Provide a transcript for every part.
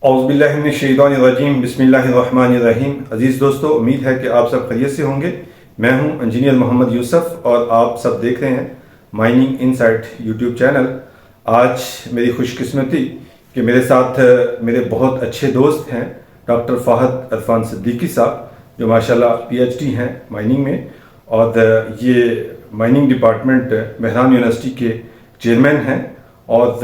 औज़ुबिल्लाहिमिनश्शैतानिर्रजीम बिस्मिल्लाहिर्रहमानिर्रहीम। अज़ीज़ दोस्तों, उम्मीद है कि आप सब खैरियत से होंगे। मैं हूं इंजीनियर मोहम्मद यूसुफ और आप सब देख रहे हैं माइनिंग इनसाइट यूट्यूब चैनल। आज मेरी खुशकिस्मती कि मेरे साथ मेरे बहुत अच्छे दोस्त हैं डॉक्टर फ़ाहद अरफान सिद्दीकी साहब, जो माशाल्लाह PhD हैं माइनिंग में, और ये माइनिंग डिपार्टमेंट मेहरान यूनिवर्सिटी के चेयरमैन हैं और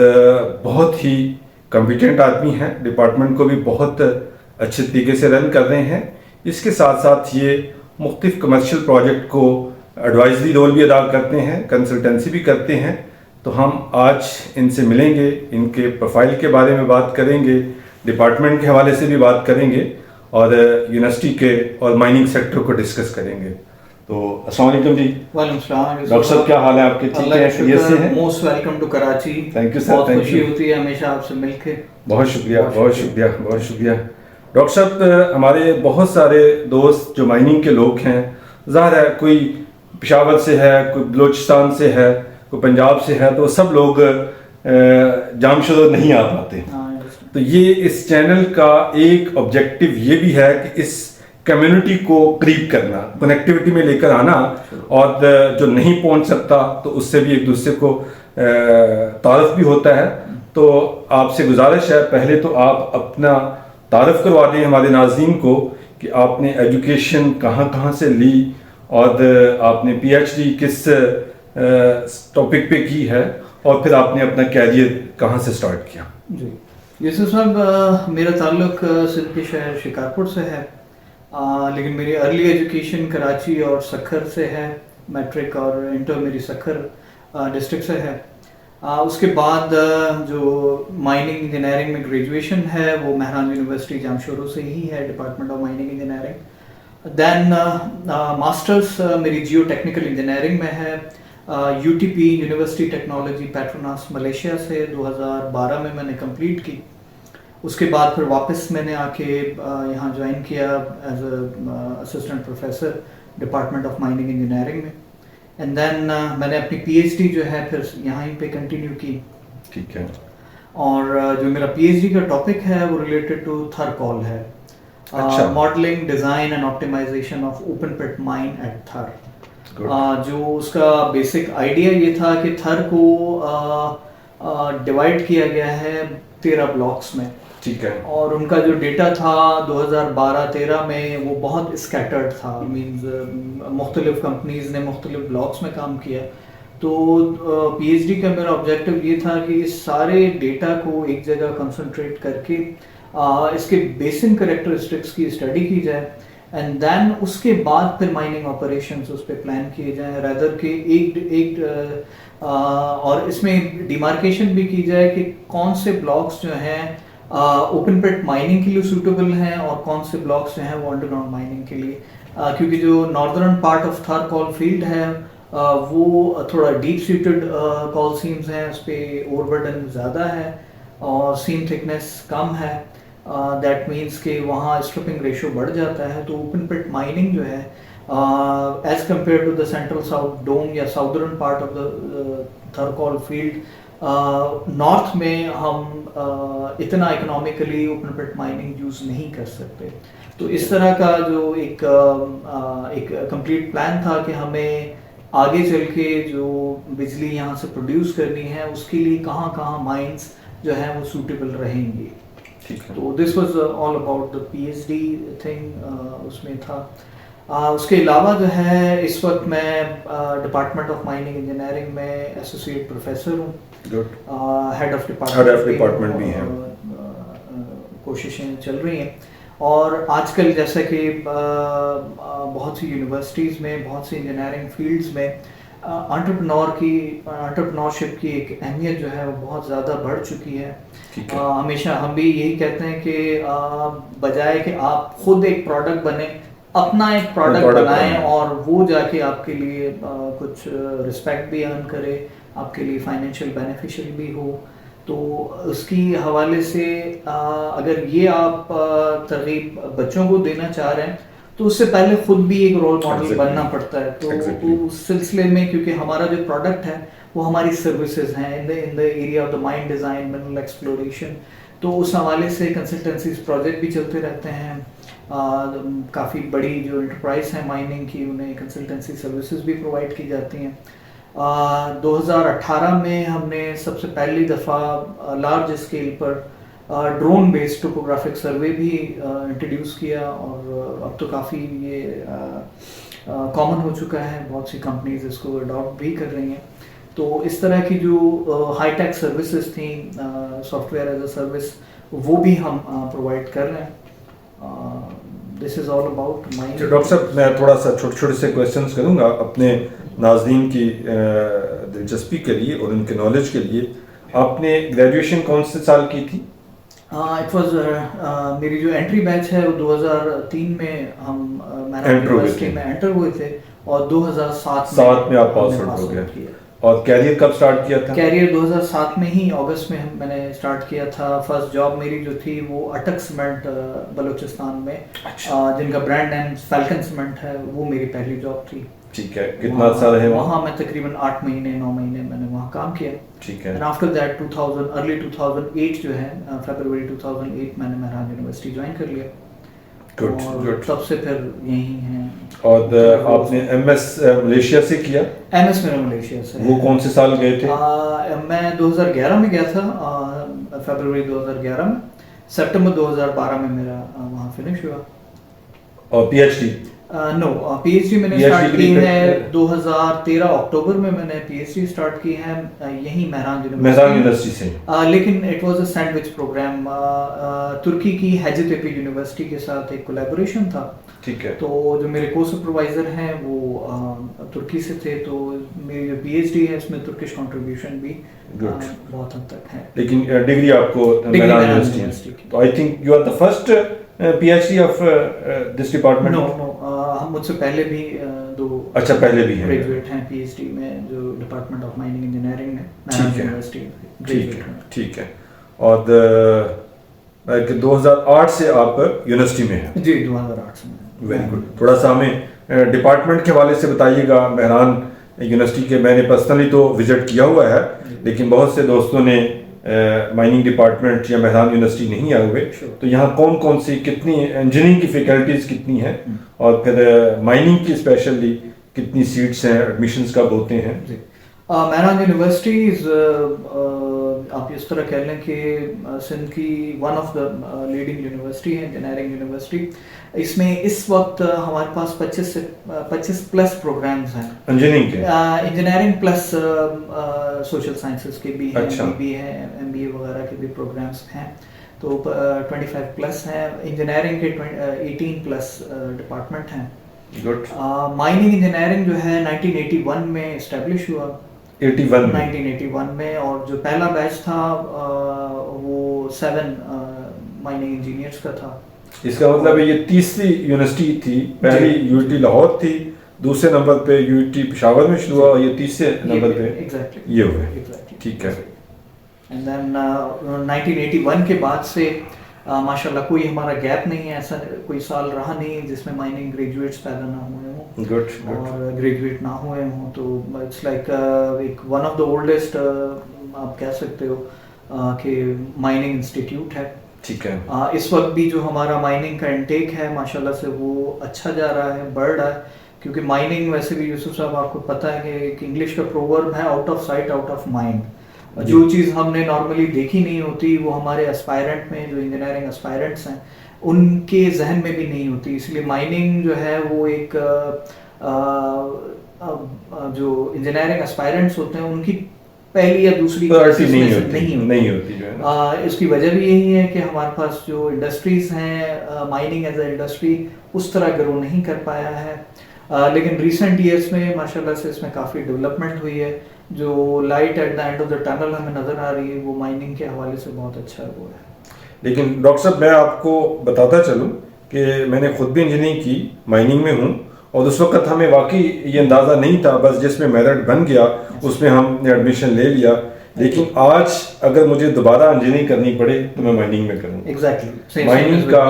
बहुत ही कॉम्पिटेंट आदमी हैं। डिपार्टमेंट को भी बहुत अच्छे तरीके से रन कर रहे हैं। इसके साथ साथ ये मुख्तलिफ कमर्शियल प्रोजेक्ट को एडवाइजरी रोल भी अदा करते हैं, कंसल्टेंसी भी करते हैं। तो हम आज इनसे मिलेंगे, इनके प्रोफाइल के बारे में बात करेंगे, डिपार्टमेंट के हवाले से भी बात करेंगे और यूनिवर्सिटी के और माइनिंग सेक्टर को डिस्कस करेंगे। तो अस्सलाम वालेकुम जी। वालेकुम सलाम। डॉक्टर साहब, क्या हाल है आपके? ठीक है, खैरियत से हैं? Most welcome to Karachi. Thank you sir. बहुत खुशी होती है हमेशा आपसे मिलके। बहुत शुक्रिया, बहुत शुक्रिया, बहुत शुक्रिया। डॉक्टर साहब, हमारे बहुत सारे दोस्त जो माइनिंग के लोग हैं, ज़ाहिर है कोई पेशावर से है, कोई बलोचिस्तान से है, कोई पंजाब से है, तो सब लोग जामशुदा नहीं आ पाते। तो ये इस चैनल का एक ऑब्जेक्टिव ये भी है कि इस कम्युनिटी को करीब करना, कनेक्टिविटी में लेकर आना, और जो नहीं पहुंच सकता तो उससे भी एक दूसरे को तारफ़ भी होता है। तो आपसे गुजारिश है, पहले तो आप अपना तारफ़ करवा दें हमारे नाज़रीन को कि आपने एजुकेशन कहाँ कहाँ से ली और आपने PhD किस टॉपिक पे की है, और फिर आपने अपना कैरियर कहाँ से स्टार्ट किया। जी यूसुफ साहब, मेरा ताल्लुक सिंध के शहर शिकारपुर से है, लेकिन मेरी अर्ली एजुकेशन कराची और सक्खर से है। मैट्रिक और इंटर मेरी सक्खर डिस्ट्रिक्ट से है। उसके बाद जो माइनिंग इंजीनियरिंग में ग्रेजुएशन है वो मेहरान यूनिवर्सिटी जामशोरो से ही है, department of mining engineering. Then masters मेरी जियो टेक्निकल इंजीनियरिंग में है, UTP university technology Petronas Malaysia से 2012 में मैंने कंप्लीट की। उसके बाद फिर वापस मैंने आके यहाँ ज्वाइन किया as assistant professor department of mining engineering में। एंड देन मैंने अपनी PhD जो है फिर यहाँ पे कंटिन्यू की। ठीक है। और जो मेरा PhD का टॉपिक है वो रिलेटेड टू थर है। अच्छा। Modelling, design and optimisation of open pit mine at Thar. जो उसका बेसिक आइडिया ये था कि थर को डिवाइड किया गया है 13 ब्लॉक्स में। ठीक है। और उनका जो डेटा था 2012-13 में वो बहुत स्कैटर्ड था, मींस मुख्तलिफ कंपनीज ने मुख्तलिफ ब्लॉक्स में काम किया। तो PhD का मेरा ऑब्जेक्टिव ये था कि इस सारे डेटा को एक जगह कंसंट्रेट करके इसके बेसिक कैरेक्टरिस्टिक्स की स्टडी की जाए, एंड देन उसके बाद फिर माइनिंग ऑपरेशंस उस पर प्लान किए जाएं, रादर के एक और इसमें डिमार्केशन भी की जाए कि कौन से ब्लॉक्स जो हैं ओपन पिट माइनिंग के लिए सूटेबल हैं और कौन से ब्लॉक्स जो हैं वो अंडरग्राउंड माइनिंग के लिए। क्योंकि जो नॉर्दर्न पार्ट ऑफ थर कॉल फील्ड है वो थोड़ा डीप सीटेड कॉल सीम्स हैं, उस पर ओवरबर्डन ज़्यादा है और सीम थिकनेस कम है। दैट मीन्स कि वहाँ स्ट्रिपिंग रेशियो बढ़ जाता है। तो ओपन पिट माइनिंग जो है as compare to the central south dome या southern part of the Thar coal field, north में हम इतना economically open pit mining use नहीं कर सकते। तो इस तरह का जो एक कंप्लीट प्लान था कि हमें आगे चल के जो बिजली यहाँ से प्रोड्यूस करनी है उसके लिए कहाँ कहाँ माइंस जो हैं वो सूटेबल रहेंगी। तो this was all about the PhD thing उसमें था। उसके अलावा जो है इस वक्त मैं डिपार्टमेंट ऑफ माइनिंग इंजीनियरिंग में एसोसिएट प्रोफेसर हूँ। हेड ऑफ डिपार्टमेंट भी है। कोशिशें चल रही हैं और आजकल जैसा कि बहुत सी यूनिवर्सिटीज़ में, बहुत सी इंजीनियरिंग फील्ड्स में एंटरप्रेन्योरशिप की एक अहमियत जो है वो बहुत ज़्यादा बढ़ चुकी है। हमेशा हम भी यही कहते हैं कि बजाय कि आप खुद एक प्रोडक्ट बने, अपना एक प्रोडक्ट बनाएं और वो जाके आपके लिए कुछ रिस्पेक्ट भी अर्न करे, आपके लिए फाइनेंशियल बेनिफिशियल भी हो। तो उसकी हवाले से अगर ये आप तरगीब बच्चों को देना चाह रहे हैं तो उससे पहले खुद भी एक रोल मॉडल बनना पड़ता है। तो उस सिलसिले में क्योंकि हमारा जो प्रोडक्ट है वो हमारी सर्विसेज हैं in the area of the mine design, mineral exploration, तो उस हवाले से कंसल्टेंसीज प्रोजेक्ट भी चलते रहते हैं। काफ़ी बड़ी जो एंटरप्राइज है माइनिंग की, उन्हें कंसल्टेंसी सर्विसेज भी प्रोवाइड की जाती हैं। 2018 में हमने सबसे पहली दफ़ा लार्ज स्केल पर ड्रोन बेस्ड टोपोग्राफिक सर्वे भी इंट्रोड्यूस किया, और अब तो काफ़ी ये कॉमन हो चुका है, बहुत सी कंपनीज इसको अडॉप्ट भी कर रही हैं। तो इस तरह की जो हाई टेक सर्विसेज थी, सॉफ्टवेयर एज अ सर्विस, वो भी हम प्रोवाइड कर रहे हैं। This is all about mining. Doctor साहब, मैं थोड़ा सा छोटे छोटे से क्वेश्चंस करूंगा अपने नाज़रीन की दिलचस्पी के लिए और उनके नॉलेज के लिए। आपने ग्रेजुएशन कौन से साल की थी? इट वाज मेरी जो एंट्री बैच है वो 2003 में हम यूनिवर्सिटी में एंटर हुए थे, और 2007 में आप पास आउट हो गए। और कैरियर कब स्टार्ट किया था? कैरियर 2007 में ही अगस्त में मैंने स्टार्ट किया था। फर्स्ट जॉब मेरी जो थी वो अटक सीमेंट बलूचिस्तान में, जिनका ब्रांड नेम फैल्कन सीमेंट है, वो मेरी पहली जॉब थी। ठीक है, कितना साल है वहाँ मैं तकरीबन 8 महीने 9 महीने मैंने वहाँ काम किया। ठीक है। एंड आफ्टर दैट अर्ली 2008 जो है, फरवरी 2008 मैंने मेहरान यूनिवर्सिटी ज्वाइन कर लिया। गुड। तब से फिर यही हैं। और आपने एमएस मलेशिया से किया? एमएस मेरा मलेशिया से। वो कौन से साल गए थे? मैं 2011 में गया था, फरवरी 2011 में। सितंबर 2012 में मेरा वहाँ फिनिश हुआ। और पीएचडी? नो, पीएचडी मैंने स्टार्ट की है 2013 अक्टूबर में। मैंने पीएचडी स्टार्ट की है यही मेहरान यूनिवर्सिटी से, लेकिन it was a sandwich program. तुर्की की हैजेतेपे यूनिवर्सिटी के साथ एक कोलैबोरेशन था। ठीक है। तो जो मेरे को सुपरवाइजर हैं वो तुर्की से थे, तो मेरी जो पीएचडी है उसमें तुर्किश कंट्रीब्यूशन भी बहुत हद तक है। लेकिन डिग्री आपको मेहरान यूनिवर्सिटी की। तो I think you are the first PhD of this department? No, हम मुझसे पहले भी दो पहले भी हैं ग्रेजुएट हैं पीएचडी में, जो डिपार्टमेंट ऑफ माइनिंग इंजीनियरिंग में मेहरान यूनिवर्सिटी। ठीक है। और 2008 से आप यूनिवर्सिटी में हैं? जी, 2008 से। Very good. थोड़ा सा हमें डिपार्टमेंट के हवाले से बताइएगा मेहरान यूनिवर्सिटी के। मैंने पर्सनली तो विजिट किया हुआ है, लेकिन बहुत से दोस्तों ने माइनिंग डिपार्टमेंट या मेहरान यूनिवर्सिटी नहीं आए हुए। तो यहाँ कौन कौन सी, कितनी इंजीनियरिंग की फैकल्टीज कितनी हैं, और फिर माइनिंग की स्पेशली कितनी सीट्स हैं, एडमिशंस कब होते हैं? मेहरान यूनिवर्सिटी आप इस तरह कह लें कि सिंध की one of the leading university है, इंजीनियरिंग यूनिवर्सिटी। इसमें इस वक्त हमारे पास 25 प्लस प्रोग्राम्स हैं इंजीनियरिंग के, इंजीनियरिंग प्लस सोशल साइंसेस के भी हैं, अच्छा। बीबी है, एमबीए वगैरह के भी प्रोग्राम्स हैं। तो 25 प्लस हैं। इंजीनियरिंग के 18 प्लस डिपार्टमेंट हैं। गुड। माइनिंग इंजीनियरिंग जो है 1981 में इस्टेब्लिश हुआ। 1981 में, और जो पहला बैच था वो 7 माइनिंग इंजीनियर्स का था। इसका मतलब ये तीसरी यूनिवर्सिटी थी। पहली यूनिटी लाहौर थी, दूसरे नंबर पे यूनिटी पेशावर में शुरू हुआ, और ये तीसरे नंबर पे ये हुआ। ठीक है। एंड देन 1981 के बाद से माशाल्लाह कोई हमारा गैप नहीं है, ऐसा कोई साल रहा नहीं जिसमें माइनिंग ग्रेजुएट्स पैदा ना हुए हों। गुड। और ग्रेजुएट ना हुए हों, तो इट्स लाइक एक वन ऑफ द ओल्डेस्ट आप कह सकते हो कि माइनिंग इंस्टीट्यूट है। ठीक है। इस वक्त भी जो हमारा माइनिंग का इंटेक है माशाल्लाह से वो अच्छा जा रहा है, बढ़ रहा है। क्योंकि माइनिंग वैसे भी यूसुफ साहब आपको पता है कि एक इंग्लिश का प्रोवर्ब है, out of sight out of mind. जो चीज़ हमने नॉर्मली देखी नहीं होती वो हमारे एस्पायरेंट में, जो इंजीनियरिंग एस्पायरेंट्स हैं, उनके जहन में भी नहीं होती। इसलिए माइनिंग जो है वो एक जो इंजीनियरिंग एस्पायरेंट्स होते हैं उनकी पहली या दूसरी नहीं होती जो है ना। इसकी वजह भी यही है कि हमारे पास जो इंडस्ट्रीज हैं, माइनिंग एज ए इंडस्ट्री उस तरह ग्रो नहीं कर पाया है। लेकिन रिसेंट ईयर्स में माशाल्लाह से इसमें काफ़ी डेवलपमेंट हुई है। जो light at the end of the tunnel हमें नज़र आ रही है वो माइनिंग के हवाले से बहुत अच्छा वो है। लेकिन डॉक्टर साहब, मैं आपको बताता चलूँ कि मैंने खुद भी इंजीनियरिंग की, माइनिंग में हूँ, और उस वक्त हमें वाकई ये अंदाज़ा नहीं था, बस जिसमें मेरिट बन गया उसमें हमने एडमिशन ले लिया। लेकिन आज अगर मुझे दोबारा इंजीनियरिंग करनी पड़े तो मैं माइनिंग में करूँ। एग्जैक्टली। माइनिंग का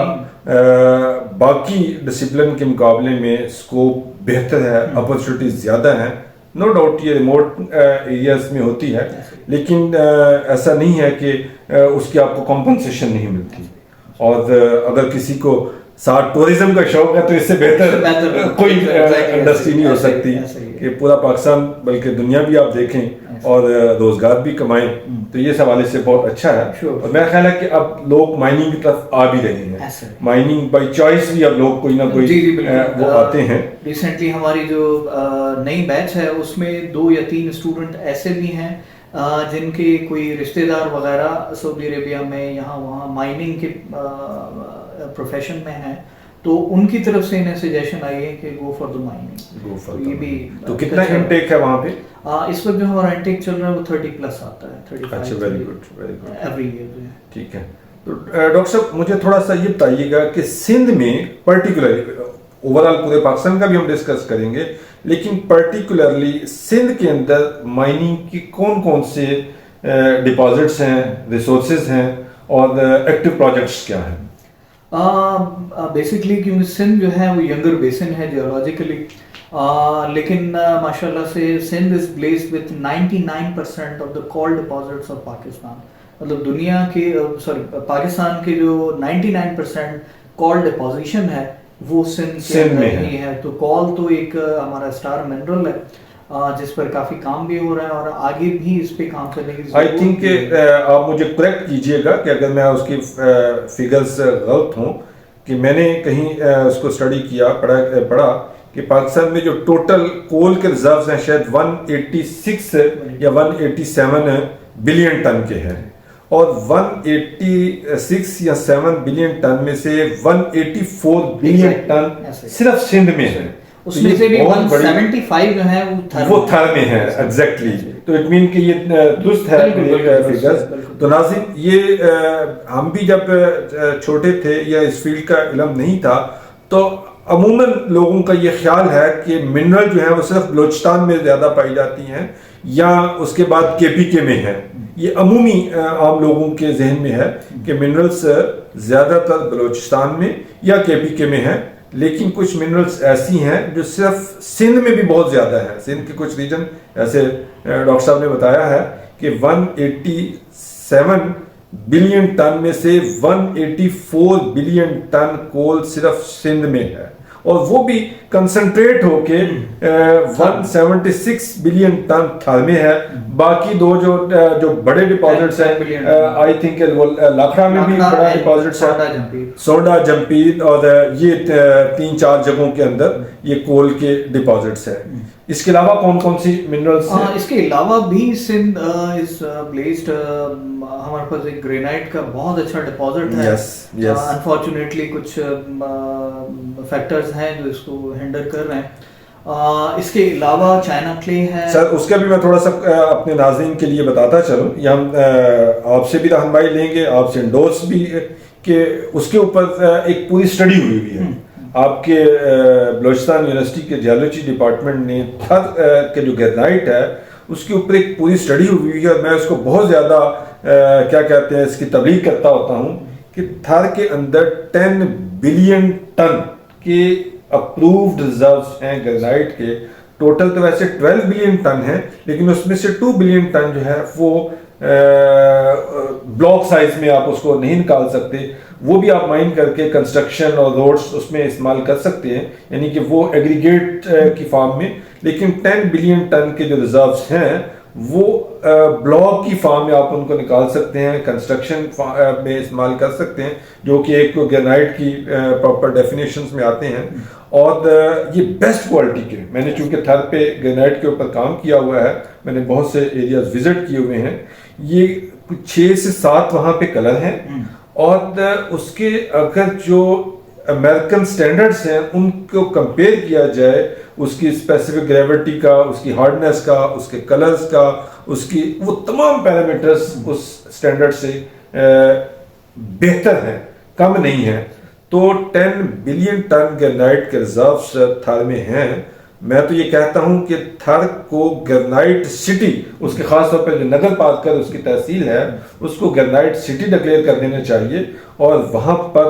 बाकी डिसिप्लिन के मुकाबले में स्कोप बेहतर है, अपॉर्चुनिटीज ज़्यादा हैं। नो डाउट ये रिमोट एरियाज में होती है, लेकिन ऐसा नहीं है कि उसकी आपको कॉम्पनसेशन नहीं मिलती। और अगर किसी को साथ टूरिज्म का शौक है तो इससे बेहतर कोई इंडस्ट्री नहीं हो सकती कि पूरा पाकिस्तान बल्कि दुनिया भी आप देखें और रोजगार भी कमाएं। तो ये हवाले से बहुत अच्छा है। और मेरा ख्याल है कि अब लोग माइनिंग की तरफ आ भी रहे हैं। माइनिंग बाय चॉइस भी अब लोग कोई ना कोई वो आते हैं। रिसेंटली हमारी जो नई बैच है उसमें 2 या 3 स्टूडेंट ऐसे भी हैं जिनके कोई रिश्तेदार वगैरह सऊदी अरेबिया में यहाँ वहाँ माइनिंग के प्रोफेशन में हैं, तो उनकी तरफ से इन्हें सजेशन आई है कि गो फॉर द माइनिंग। ये भी तो कितना इनटेक है वहाँ पे? इस वक्त जो हमारा इनटेक चल रहा है वो 30 प्लस आता है, 35। अच्छा, वेरी गुड एवरी ईयर। ठीक है। तो डॉक्टर साहब मुझे थोड़ा सा ये बताइएगा कि सिंध में पर्टिकुलरली, ओवरऑल पूरे पाकिस्तान का भी हम डिस्कस करेंगे, लेकिन पर्टिकुलरली सिंध के अंदर माइनिंग की कौन कौन से डिपॉजिट्स हैं, रिसोर्सेज हैं और एक्टिव प्रोजेक्ट्स क्या हैं? बेसिकली क्योंकि सिंध जो है वो यंगर बेसिन है जियोलॉजिकली, लेकिन माशाल्लाह से Sindh is blessed with 99% of the coal deposits of Pakistan. मतलब दुनिया के पाकिस्तान के जो 99% कॉल डिपॉजिशन है वो सिंध में ही है। तो कॉल तो एक हमारा स्टार मिनरल है जिस पर काफी काम भी हो रहा है और आगे भी इस पे काम करने की आई थिंक आप मुझे करेक्ट कीजिएगा कि अगर मैं उसकी फिगर्स गलत हूँ, कि मैंने कहीं उसको स्टडी किया, पढ़ा कि पाकिस्तान में जो टोटल कोल के रिजर्व्स हैं शायद 186 या 187 बिलियन टन के हैं, और 186 या 7 बिलियन टन में से 184 बिलियन टन सिर्फ सिंध में है। उसमें से भी 175 जो है वो थर में है। एग्जैक्टली। तो इट मीन कि ये दुरुस्त है फिगर्स। तो नाज़रीन, ये हम भी जब छोटे थे या इस फील्ड का इल्म नहीं था तो अमूमन लोगों का ये ख्याल है कि मिनरल जो है वो सिर्फ बलोचिस्तान में ज़्यादा पाई जाती हैं या उसके बाद केपीके में है। ये अमूमी आम लोगों के जहन में है कि मिनरल्स ज़्यादातर बलोचिस्तान में या केपीके में है, लेकिन कुछ मिनरल्स ऐसी हैं जो सिर्फ सिंध में भी बहुत ज़्यादा है। सिंध के कुछ रीजन ऐसे डॉक्टर साहब ने बताया है कि 187 बिलियन टन में से 184 बिलियन टन कोल सिर्फ सिंध में है, और वो भी कंसंट्रेट होके 176 बिलियन टन थर में है। बाकी दो जो बड़े डिपॉजिट्स हैं, आई थिंक वो लाखड़ा में भी बड़ा डिपॉजिट्स है, सोडा जंपीर, और ये 3-4 जगहों के अंदर ये कोल के डिपॉजिट्स है। इसके अलावा कौन कौन सी मिनरल्स हैं? इसके अलावा भी सिंध इज ब्लेस्ड, हमारे पास एक ग्रेनाइट का बहुत अच्छा डिपॉजिट है। अनफॉर्चुनेटली कुछ फैक्टर्स हैं जो इसको हिंडर कर रहे हैं। इसके अलावा चाइना क्ले है। सर उसका भी मैं थोड़ा सा अपने नाज़रीन के लिए बताता चलूं, या हम आपसे भी रहनुमाई लेंगे, आपसे इंडोर्स भी, कि उसके ऊपर एक पूरी स्टडी हुई है। आपके बलोचिस्तान यूनिवर्सिटी के जियोलॉजी डिपार्टमेंट ने थर के जो ग्रेनाइट है उसके ऊपर एक पूरी स्टडी हुई है, और मैं उसको बहुत ज़्यादा क्या कहते हैं इसकी तबलीग करता होता हूँ कि थर के अंदर 10 बिलियन टन के अप्रूव्ड रिजर्व्स हैं ग्रेनाइट के। टोटल तो वैसे 12 बिलियन टन है, लेकिन उसमें से 2 बिलियन टन जो है वो ब्लॉक साइज में आप उसको नहीं निकाल सकते, वो भी आप माइन करके कंस्ट्रक्शन और रोड्स उसमें इस्तेमाल कर सकते हैं, यानी कि वो एग्रीगेट की फॉर्म में। लेकिन 10 बिलियन टन के जो रिजर्व्स हैं वो ब्लॉक की फॉर्म में आप उनको निकाल सकते हैं, कंस्ट्रक्शन में इस्तेमाल कर सकते हैं, जो कि एक ग्रेनाइट की प्रॉपर डेफिनेशंस में आते हैं। और ये बेस्ट क्वालिटी के, मैंने चूंकि थर पे ग्रेनाइट के ऊपर काम किया हुआ है, मैंने बहुत से एरियाज विजिट किए हुए हैं, ये 6 से 7 वहाँ पे कलर हैं, और उसके अगर जो अमेरिकन स्टैंडर्ड्स हैं उनको कंपेयर किया जाए, उसकी स्पेसिफिक ग्रेविटी का, उसकी हार्डनेस का, उसके कलर्स का, उसकी वो तमाम पैरामीटर्स उस स्टैंडर्ड से बेहतर हैं, कम नहीं है। तो 10 बिलियन टन ग्रेनाइट के रिजर्व्स थर में हैं। मैं तो ये कहता हूं कि थर को ग्रेनाइट सिटी, उसके खास तौर पर जो नगर पार्कर उसकी तहसील है, उसको ग्रेनाइट सिटी डिक्लेयर कर देना चाहिए, और वहां पर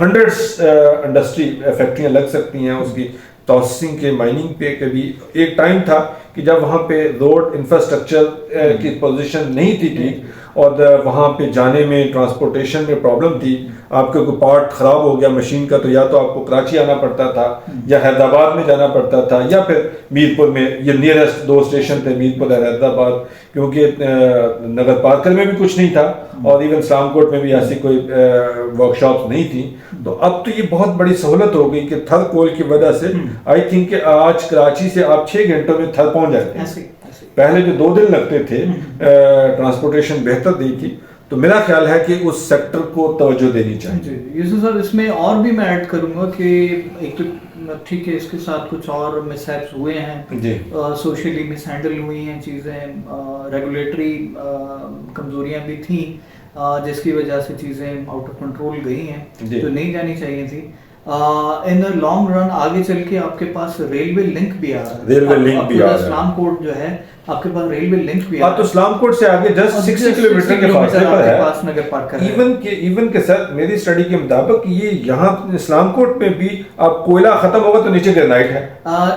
हंड्रेड्स इंडस्ट्री फैक्ट्रियां लग सकती हैं उसकी प्रोसेसिंग के, माइनिंग पे। कभी एक टाइम था कि जब वहाँ पे रोड इंफ्रास्ट्रक्चर की पोजीशन नहीं थी ठीक, और वहाँ पे जाने में ट्रांसपोर्टेशन में प्रॉब्लम थी, आपका कोई पार्ट ख़राब हो गया मशीन का तो या तो आपको कराची आना पड़ता था या हैदराबाद में जाना पड़ता था या फिर मीरपुर में, ये नियरेस्ट 2 स्टेशन थे, मीरपुर और हैदराबाद, क्योंकि नगर पार्कर में भी कुछ नहीं था और इवन इस्लामकोट में भी ऐसी कोई वर्कशॉप्स नहीं थी। तो अब तो ये बहुत बड़ी सहूलत हो गई कि थर कोल की वजह से आई थिंक आज कराची से आप 6 घंटों में थर पहुंच जाते हैं। पहले जो 2 दिन लगते थे ट्रांसपोर्टेशन बेहतर नहीं थी, तो मेरा ख्याल है कि उस सेक्टर को तवज्जो देनी चाहिए। यूसुफ साहब, इसमें और भी मैं ऐड करूंगा कि एक तो ठीक है, इसके साथ कुछ और मिसहैप्स हुए हैं जी, सोशली मिसहैंडल हुई हैं चीज़ें, रेगुलेटरी कमजोरियां भी थी जिसकी वजह से चीज़ें आउट ऑफ कंट्रोल गई हैं जो नहीं जानी चाहिए थी। इन द लॉन्ग रन आगे चल के आपके पास रेलवे लिंक भी आ रहा है, रेलवे लिंक भी आ रहा है, इस्लामकोट जो है आपके पास रेलवे लिंक भी आ रहा है, तो इस्लामकोट से आगे जस्ट 60 किलोमीटर के फासले पर है, पास नगर पार्कर है। इवन के साथ मेरी स्टडी के मुताबिक ये यहाँ इस्लामकोट में भी अब कोयला खत्म होगा तो नीचे ग्रेनाइट है।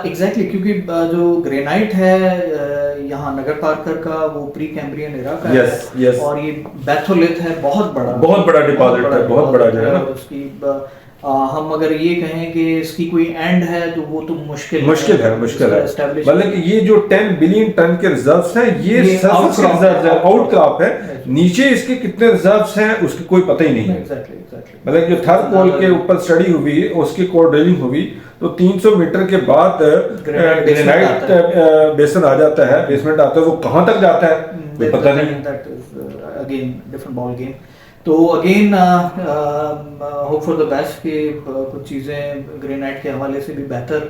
एग्जैक्टली, क्योंकि जो ग्रेनाइट है यहाँ नगर पार्कर का वो प्री कैम्ब्रियन एरा का है और ये बैथोलिथ है, बहुत बड़ा डिपॉजिट है, बहुत बड़ा जो है ना उसकी। हम अगर ये कहें कि इसकी कोई एंड है तो वो तो मुश्किल है। मतलब कि ये जो 10 बिलियन टन के रिजर्व्स हैं ये आउटक्रॉप है, नीचे इसके कितने रिजर्व्स हैं उसकी कोई पता ही नहीं है। मतलब जो थर कोल के ऊपर स्टडी हुई, उसकी कोर ड्रिलिंग हुई तो 300 मीटर के बाद ग्रेनाइट बेसन आ जाता है, बेसमेंट आता है, वो कहाँ तक जाता है कोई पता नहीं। Again different ball game. तो again hope for the best कि कुछ चीज़ें ग्रेनाइट के हवाले से भी बेहतर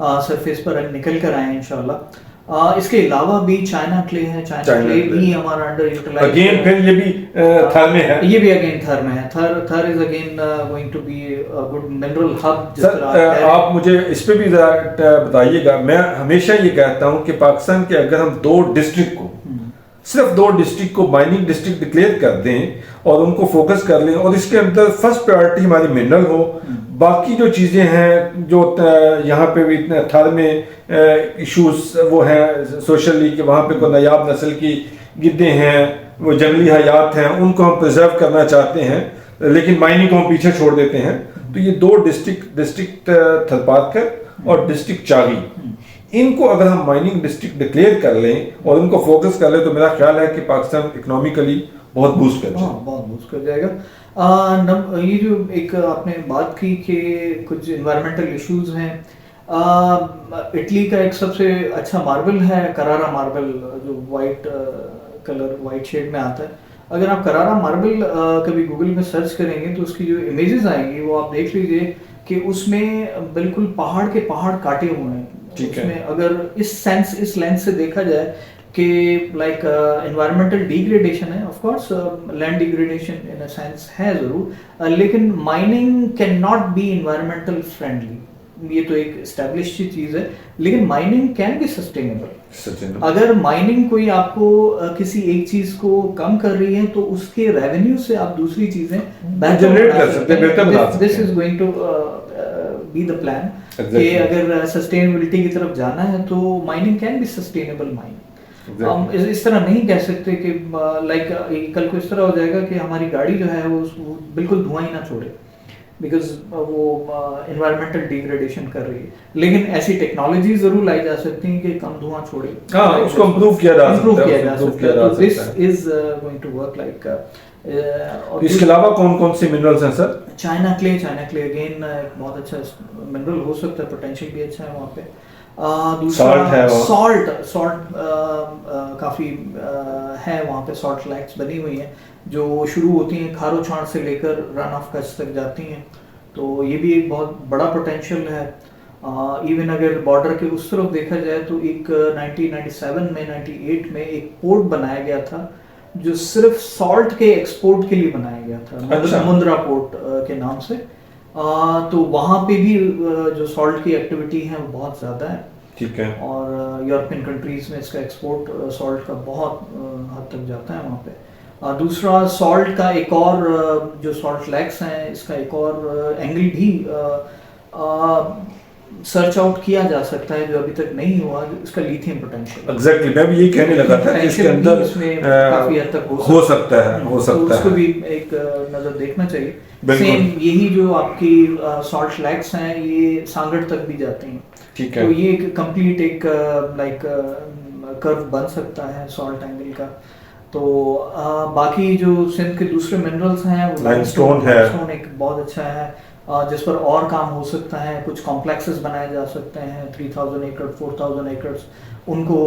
सरफेस पर निकल कर आए इंशाल्लाह। इसके अलावा भी चाइना क्ले है, चाइना क्ले भी हमारा अंडर यूटिलाइज, अगेन फिर ये भी थर में है, ये भी अगेन थर में है। Thar is again going to be a good mineral hub. Sir आप मुझे इस पे भी बताइएगा, मैं हमेशा ये कहता हूँ कि पाकिस्तान के अगर हम 2 डिस्ट्रिक्ट को, सिर्फ 2 डिस्ट्रिक्ट को माइनिंग डिस्ट्रिक्ट डिक्लेयर कर दें और उनको फोकस कर लें और इसके अंदर फर्स्ट प्रायोरिटी हमारी मिनरल हो, बाकी जो चीज़ें हैं जो यहाँ पे भी इतने थर में इश्यूज वो हैं सोशली कि वहाँ पे कोई नायाब नस्ल की गिद्दे हैं, वो जंगली हयात हैं, उनको हम प्रिजर्व करना चाहते हैं लेकिन माइनिंग को हम पीछे छोड़ देते हैं। तो ये 2 डिस्ट्रिक्ट थरपारकर और डिस्ट्रिक्ट चावी, इनको अगर हम माइनिंग डिस्ट्रिक्ट डिक्लेयर कर लें और उनको फोकस कर लें तो मेरा ख्याल है कि पाकिस्तान इकोनॉमिकली बहुत बूस्ट कर जाएगा। ये जो एक आपने बात की कि कुछ एनवायरमेंटल इश्यूज हैं, इटली का एक सबसे अच्छा मार्बल है करारा मार्बल, जो वाइट कलर वाइट शेड में आता है। अगर आप करारा मार्बल कभी गूगल में सर्च करेंगे तो उसकी जो इमेजेस आएंगी वो आप देख लीजिए कि उसमें बिल्कुल पहाड़ के पहाड़ काटे हुए हैं। उसमें अगर इस लेंस से देखा जाए कि लाइक एनवायरमेंटल डिग्रेडेशन है, of course land degradation in a sense है जरूर, लेकिन mining can not be environmental friendly, ये तो एक एस्टैब्लिश्ड चीज है, लेकिन माइनिंग कैन बी सस्टेनेबल। अगर माइनिंग कोई आपको किसी एक चीज को कम कर रही है तो उसके रेवेन्यू से आप दूसरी चीजें जनरेट कर सकते हैं। This is going to be the plan कि अगर सस्टेनेबिलिटी की तरफ जाना है तो mining can be sustainable mining. हम इस तरह नहीं कह सकते कि लाइक कल को इस तरह हो जाएगा कि हमारी गाड़ी जो है वो बिल्कुल धुआं ही ना छोड़े, बिकॉज वो एनवायरमेंटल डिग्रेडेशन कर रही है, लेकिन ऐसी टेक्नोलॉजी जरूर लाई जा सकती है कि कम धुआं छोड़े, उसको इम्प्रूव किया जा सकता है। This is going to work like. इसके अलावा कौन कौन से मिनरल्स हैं सर? चाइना क्ले अगेन एक बहुत अच्छा मिनरल हो सकता है, पोटेंशियल भी अच्छा है वहाँ पे। दूसरा सॉल्ट काफ़ी है वहाँ पे, सॉल्ट लैक्स बनी हुई हैं जो शुरू होती हैं खारो छाड़ से लेकर रन ऑफ कच्छ तक जाती हैं, तो ये भी एक बहुत बड़ा पोटेंशियल है। इवन अगर बॉर्डर के उस तरफ देखा जाए तो एक 1997 में 98 में एक पोर्ट बनाया गया था जो सिर्फ सॉल्ट के एक्सपोर्ट के लिए बनाया गया था, अच्छा। मुंद्रा पोर्ट के नाम से। तो वहाँ पे भी जो सॉल्ट की एक्टिविटी है वो बहुत ज़्यादा है, ठीक है, और यूरोपियन कंट्रीज में इसका एक्सपोर्ट सॉल्ट का बहुत हद तक जाता है वहाँ पे। दूसरा सॉल्ट का एक और जो सॉल्ट लैक्स हैं इसका एक और एंगल भी सर्च आउट किया जा सकता है जो अभी तक नहीं हुआ, इसका लिथियम पोटेंशियल। एग्जैक्टली मैं भी यही कहने लगा था कि इसके अंदर इसमें काफी हद तक हो सकता है तो उसको भी एक नजर देखना चाहिए। सेम यही जो आपकी सॉल्ट लैक्स हैं ये सांगड़ तक भी जाते हैं, ठीक है। तो ये एक कंप्लीट एक लाइक कर्व बन सकता है सॉल्ट एंगल का। तो बाकी जो सिंध के दूसरे मिनरल्स हैं वो लाइमस्टोन है, लाइमस्टोन एक बहुत अच्छा है जिस पर और काम हो सकता है। कुछ कॉम्प्लेक्सेस बनाए जा सकते हैं 3000 एकड़ 4000 एकड़्स, उनको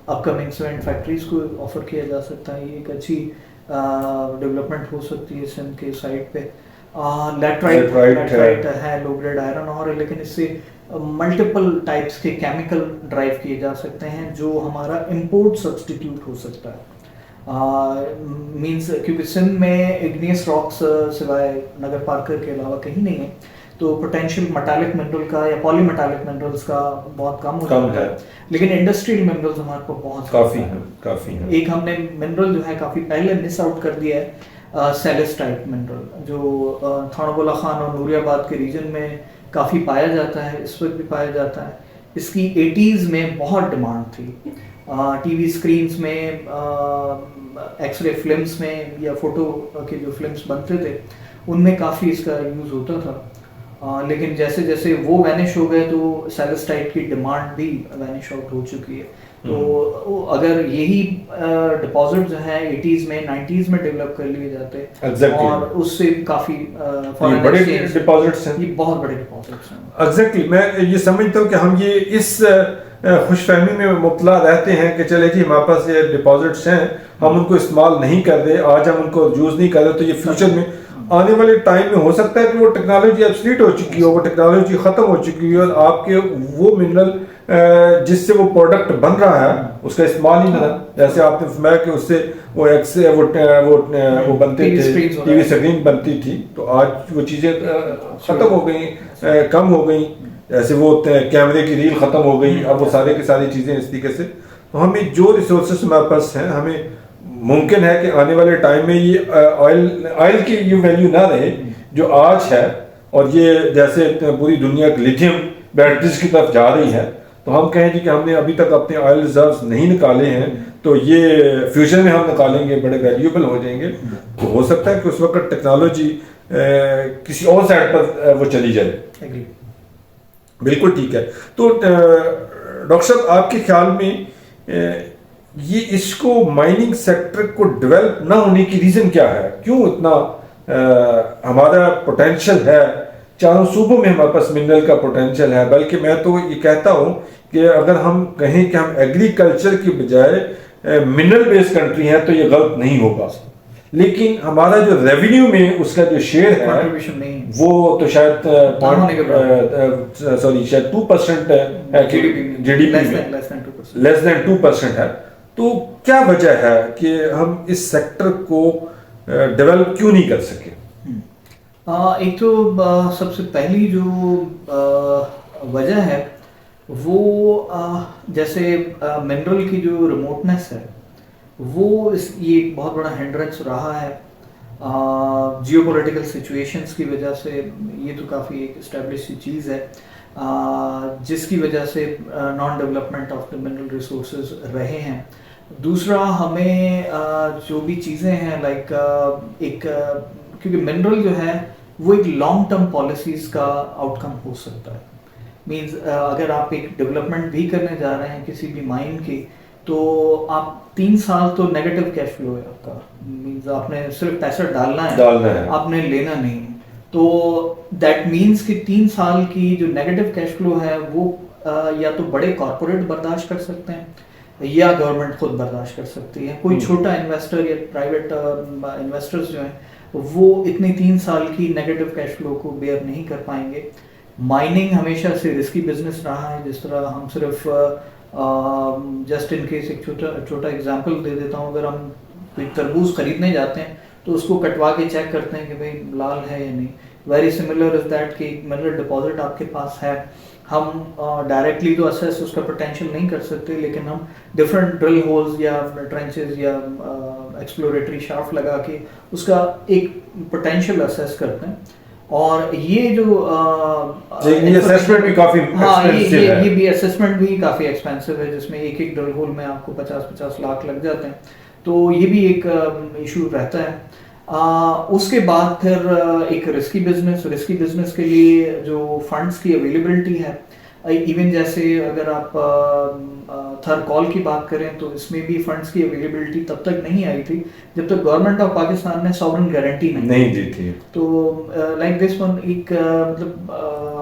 अपकमिंग सीमेंट फैक्ट्रीज को ऑफर किया जा सकता है। ये एक अच्छी डेवलपमेंट हो सकती है सिंध के साइड पे। लैटराइट है, लो ग्रेड आयरन और है, लेकिन इससे मल्टीपल टाइप्स के केमिकल ड्राइव किए जा सकते हैं जो हमारा इंपोर्ट सब्स्टिट्यूट हो सकता है। मींस क्योंकि सिंध में इग्नियस रॉक्स सिवाय नगर पार्कर के अलावा कहीं नहीं है, तो पोटेंशियल मेटालिक मिनरल का या पॉलीमेटालिक मिनरल्स का बहुत कम हो जाता है। लेकिन इंडस्ट्रियल मिनरल्स हमारे पास बहुत काफी है। एक हमने मिनरल जो है काफी पहले मिस आउट कर दिया है, सेलेस्टाइट मिनरल, जो थानाबोला खान और नूरियाबाद के रीजन में काफी पाया जाता है, इस वक्त भी पाया जाता है। इसकी 80s में बहुत डिमांड थी, टीवी स्क्रीन्स में, एक्सरे फिल्म्स में या फोटो के जो फिल्म्स बनते थे उनमें काफ़ी इसका यूज़ होता था। लेकिन जैसे जैसे वो वैनिश हो गए तो सेलेस्टाइट की डिमांड भी वैनिश आउट हो चुकी है। तो अगर यही डिपॉजिट जो है 80s में 90s में डेवलप कर लिए जाते और उससे काफ़ी बड़े डिपॉजिट्स हैं, ये बहुत बड़े डिपॉजिट्स हैं। एग्जैक्टली मैं ये समझता हूँ कि हम ये इस खुशफहमी में मुब्तला रहते हैं कि चले जी हमारे पास ये डिपॉजिट्स हैं, हम उनको इस्तेमाल नहीं कर रहे, आज हम उनको यूज़ नहीं कर रहे, तो ये फ्यूचर में आने वाले टाइम में हो सकता है कि वो टेक्नोलॉजी ऑब्सोलीट हो चुकी हो, वो टेक्नोलॉजी ख़त्म हो चुकी हो और आपके वो मिनरल जिससे वो प्रोडक्ट बन रहा है उसका इस्तेमाल ही ना, जैसे आपने फरमाया कि उससे वो वो बनते थे, टीवी स्क्रीन बनती थी, तो आज वो चीज़ें ख़त्म हो गई, कम हो गई। जैसे वो कैमरे की रील ख़त्म हो गई, अब वो सारे की सारी चीज़ें इस तरीके से। तो हमें जो रिसोर्सेस हमारे पास हैं, हमें मुमकिन है कि आने वाले टाइम में ये ऑयल की ये वैल्यू ना रहे जो आज है, और ये जैसे पूरी दुनिया लिथियम बैटरीज की तरफ जा रही है, तो हम कहें जी कि हमने अभी तक अपने ऑयल रिजर्व्स नहीं निकाले हैं, तो ये फ्यूचर में हम निकालेंगे, बड़े वैल्यूएबल हो जाएंगे। तो हो सकता है कि उस वक्त टेक्नोलॉजी किसी और साइड पर वो चली जाए। बिल्कुल ठीक है। तो डॉक्टर साहब आपके ख्याल में ये इसको माइनिंग सेक्टर को डेवलप ना होने की रीज़न क्या है? क्यों इतना हमारा पोटेंशियल है, चारों सूबों में हमारे पास मिनरल का पोटेंशियल है, बल्कि मैं तो ये कहता हूँ कि अगर हम कहें कि हम एग्रीकल्चर की बजाय मिनरल बेस्ड कंट्री हैं तो ये गलत नहीं होगा, लेकिन हमारा जो रेवेन्यू में उसका जो शेयर है वो तो शायद शायद 2% है जीडीपी में, लेस देन 2% है। तो क्या वजह है कि हम इस सेक्टर को डेवलप क्यों नहीं कर सके? एक तो सबसे पहली जो वजह है वो जैसे मिनरल की जो रिमोटनेस है वो ये एक बहुत बड़ा हिंड्रेंस रहा है जियोपॉलिटिकल सिचुएशंस की वजह से। ये तो काफ़ी एक एस्टेब्लिश चीज़ है जिसकी वजह से non development of the mineral resources रहे हैं। दूसरा, हमें जो भी चीज़ें हैं लाइक क्योंकि मिनरल जो है वो एक लॉन्ग टर्म पॉलिसीज़ का आउटकम हो सकता है। मींस अगर आप एक डेवलपमेंट भी करने जा रहे हैं किसी भी माइन की, तो आप 3 साल तो नेगेटिव कैश फ्लो है आपका, मींस आपने सिर्फ पैसा डालना है, आपने लेना नहीं। तो दैट मींस कि 3 साल की जो नेगेटिव कैश फ्लो है वो या तो बड़े कॉर्पोरेट बर्दाश्त कर सकते हैं या गवर्नमेंट खुद बर्दाश्त कर सकती है। कोई छोटा इन्वेस्टर या प्राइवेट इन्वेस्टर्स जो हैं वो इतने 3 साल की नेगेटिव कैश फ्लो को बेयर नहीं कर पाएंगे। माइनिंग हमेशा से रिस्की बिजनेस रहा है। जिस तरह हम सिर्फ जस्ट इन केस एक छोटा एग्जांपल दे देता हूँ, अगर हम कोई तरबूज खरीदने जाते हैं तो उसको कटवा के चेक करते हैं कि भाई लाल है या नहीं। वेरी सिमिलर इज दैट कि मिनरल डिपॉजिट आपके पास है, हम डायरेक्टली तो असेस उसका पोटेंशियल नहीं कर सकते, लेकिन हम डिफरेंट ड्रिल होल्स या ट्रेंचेस या एक्सप्लोरेटरी शाफ्ट लगा के उसका एक पोटेंशियल असेस करते हैं। और ये जो लेकिन ये असेसमेंट भी काफी हाँ एक्सपेंसिव है। ये भी असेसमेंट भी काफ़ी एक्सपेंसिव है, जिसमें एक एक ड्रिल होल में आपको 50-50 लाख लग जाते हैं। तो ये भी एक इशू रहता है। उसके बाद फिर एक रिस्की बिजनेस के लिए जो फंड्स की अवेलेबिलिटी है, इवन जैसे अगर आप थरकॉल की बात करें तो इसमें भी फंड्स की अवेलेबिलिटी तब तक नहीं आई थी जब तक गवर्नमेंट ऑफ पाकिस्तान ने सॉवरेन गारंटी नहीं दी थी। तो लाइक दिस वन एक मतलब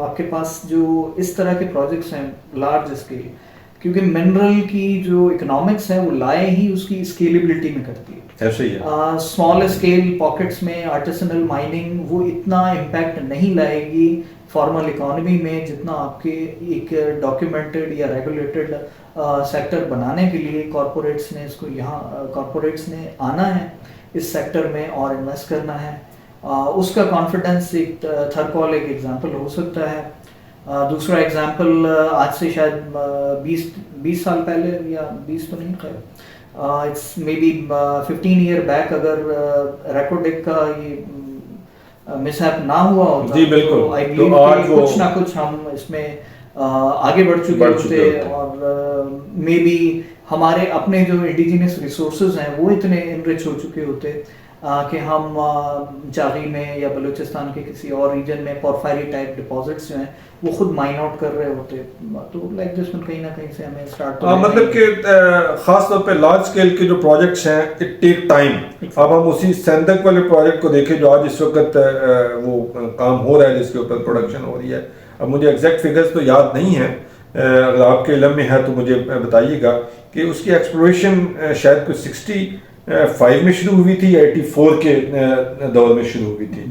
आपके पास जो इस तरह के प्रोजेक्ट्स हैं लार्ज स्केल, क्योंकि मिनरल की जो इकोनॉमिक्स है वो लाए ही उसकी स्केलेबिलिटी में करती है। ऐसे ही है। स्मॉल स्केल पॉकेट्स में आर्टिसनल माइनिंग वो इतना इम्पैक्ट नहीं लाएगी फॉर्मल इकोनॉमी में जितना आपके एक डॉक्यूमेंटेड या रेगुलेटेड सेक्टर बनाने के लिए कॉरपोरेट्स ने इसको कॉरपोरेट्स ने आना है इस सेक्टर में और इन्वेस्ट करना है। उसका कॉन्फिडेंस एक थरकॉल एक एग्जांपल हो सकता है। दूसरा एग्जांपल आज से शायद 20 साल पहले, या 20 तो नहीं, खैर it's may be 15 year back, अगर रेकोडेक का ये मिसहैप ना हुआ होता जी बिल्कुल, तो आई तो बिलीव आज कि कुछ ना कुछ हम इसमें आगे बढ़ चुके होते और मे बी हमारे अपने जो इंडिजिनस रिसोर्सेज हैं वो इतने इनरिच हो चुके होते कि हम चागी में या बलूचिस्तान के किसी और रीजन में पोरफायरी टाइप डिपॉजिट्स जो हैं वो खुद माइन आउट कर रहे होते। तो लाइक दिस में कहीं ना कहीं से हमें स्टार्ट मतलब कि खास तौर पे लार्ज स्केल के जो प्रोजेक्ट्स हैं इट टेक टाइम। अब हम उसी सेंधक वाले प्रोजेक्ट को देखें जो आज इस वक्त वो काम हो रहा है जिसके ऊपर प्रोडक्शन हो रही है। अब मुझे एग्जैक्ट फिगर्स तो याद नहीं है, अगर आपके इल्म में है तो मुझे बताइएगा कि उसकी एक्सप्लोरेशन शायद कुछ 65 में शुरू हुई थी या 84 के दौर में शुरू हुई थी,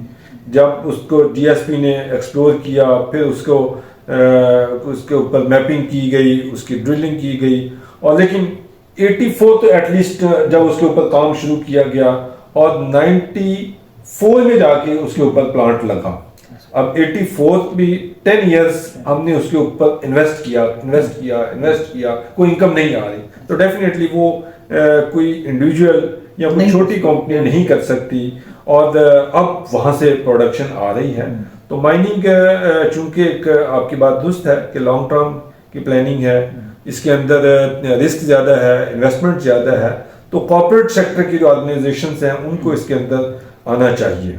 जब उसको डीएसपी ने एक्सप्लोर किया, फिर उसके ऊपर मैपिंग की गई, उसकी ड्रिलिंग की गई, और लेकिन 84 तो एटलीस्ट जब उसके ऊपर काम शुरू किया गया और 94 में जाके उसके ऊपर प्लांट लगा। अब 84 भी 10 इयर्स हमने उसके ऊपर इन्वेस्ट किया, कोई इनकम नहीं आ रही, तो डेफिनेटली वो कोई इंडिविजुअल या कोई छोटी कंपनी नहीं कर सकती, और अब वहां से प्रोडक्शन आ रही है। तो माइनिंग चूंकि एक आपकी बात दुरुस्त है कि लॉन्ग टर्म की प्लानिंग है, इसके अंदर रिस्क ज़्यादा है, इन्वेस्टमेंट ज़्यादा है, तो कॉर्पोरेट सेक्टर की जो ऑर्गेनाइजेशंस हैं उनको इसके अंदर आना चाहिए।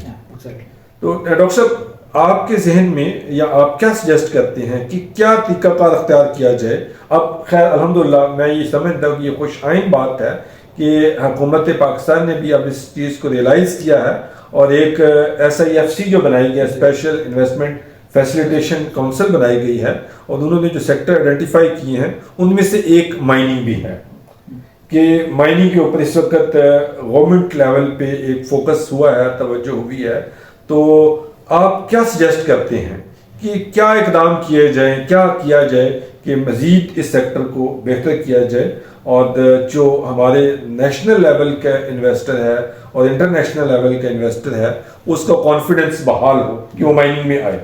तो डॉक्टर साहब, आपके जहन में या आप क्या सजेस्ट करते हैं कि क्या तरीकाकार अख्तियार किया जाए? अब खैर अल्हम्दुलिल्लाह मैं ये समझता हूँ कि ये खुश आइन बात है कि हुकूमत पाकिस्तान ने भी अब इस चीज़ को रियलाइज़ किया है और एक SIFC जो बनाई गई है, स्पेशल इन्वेस्टमेंट फैसिलिटेशन काउंसिल बनाई गई है, और उन्होंने जो सेक्टर आइडेंटिफाई किए हैं उनमें से एक माइनिंग भी है कि माइनिंग के ऊपर इस वक्त गवर्नमेंट लेवल पे एक फोकस हुआ है, तवज्जो हुई है। तो आप क्या सजेस्ट करते हैं कि क्या इकदाम किए जाएं, क्या किया जाए कि मज़ीद इस सेक्टर को बेहतर किया जाए और जो हमारे नेशनल लेवल का इन्वेस्टर है और इंटरनेशनल लेवल का इन्वेस्टर है उसका कॉन्फिडेंस बहाल हो कि वो माइनिंग में आए?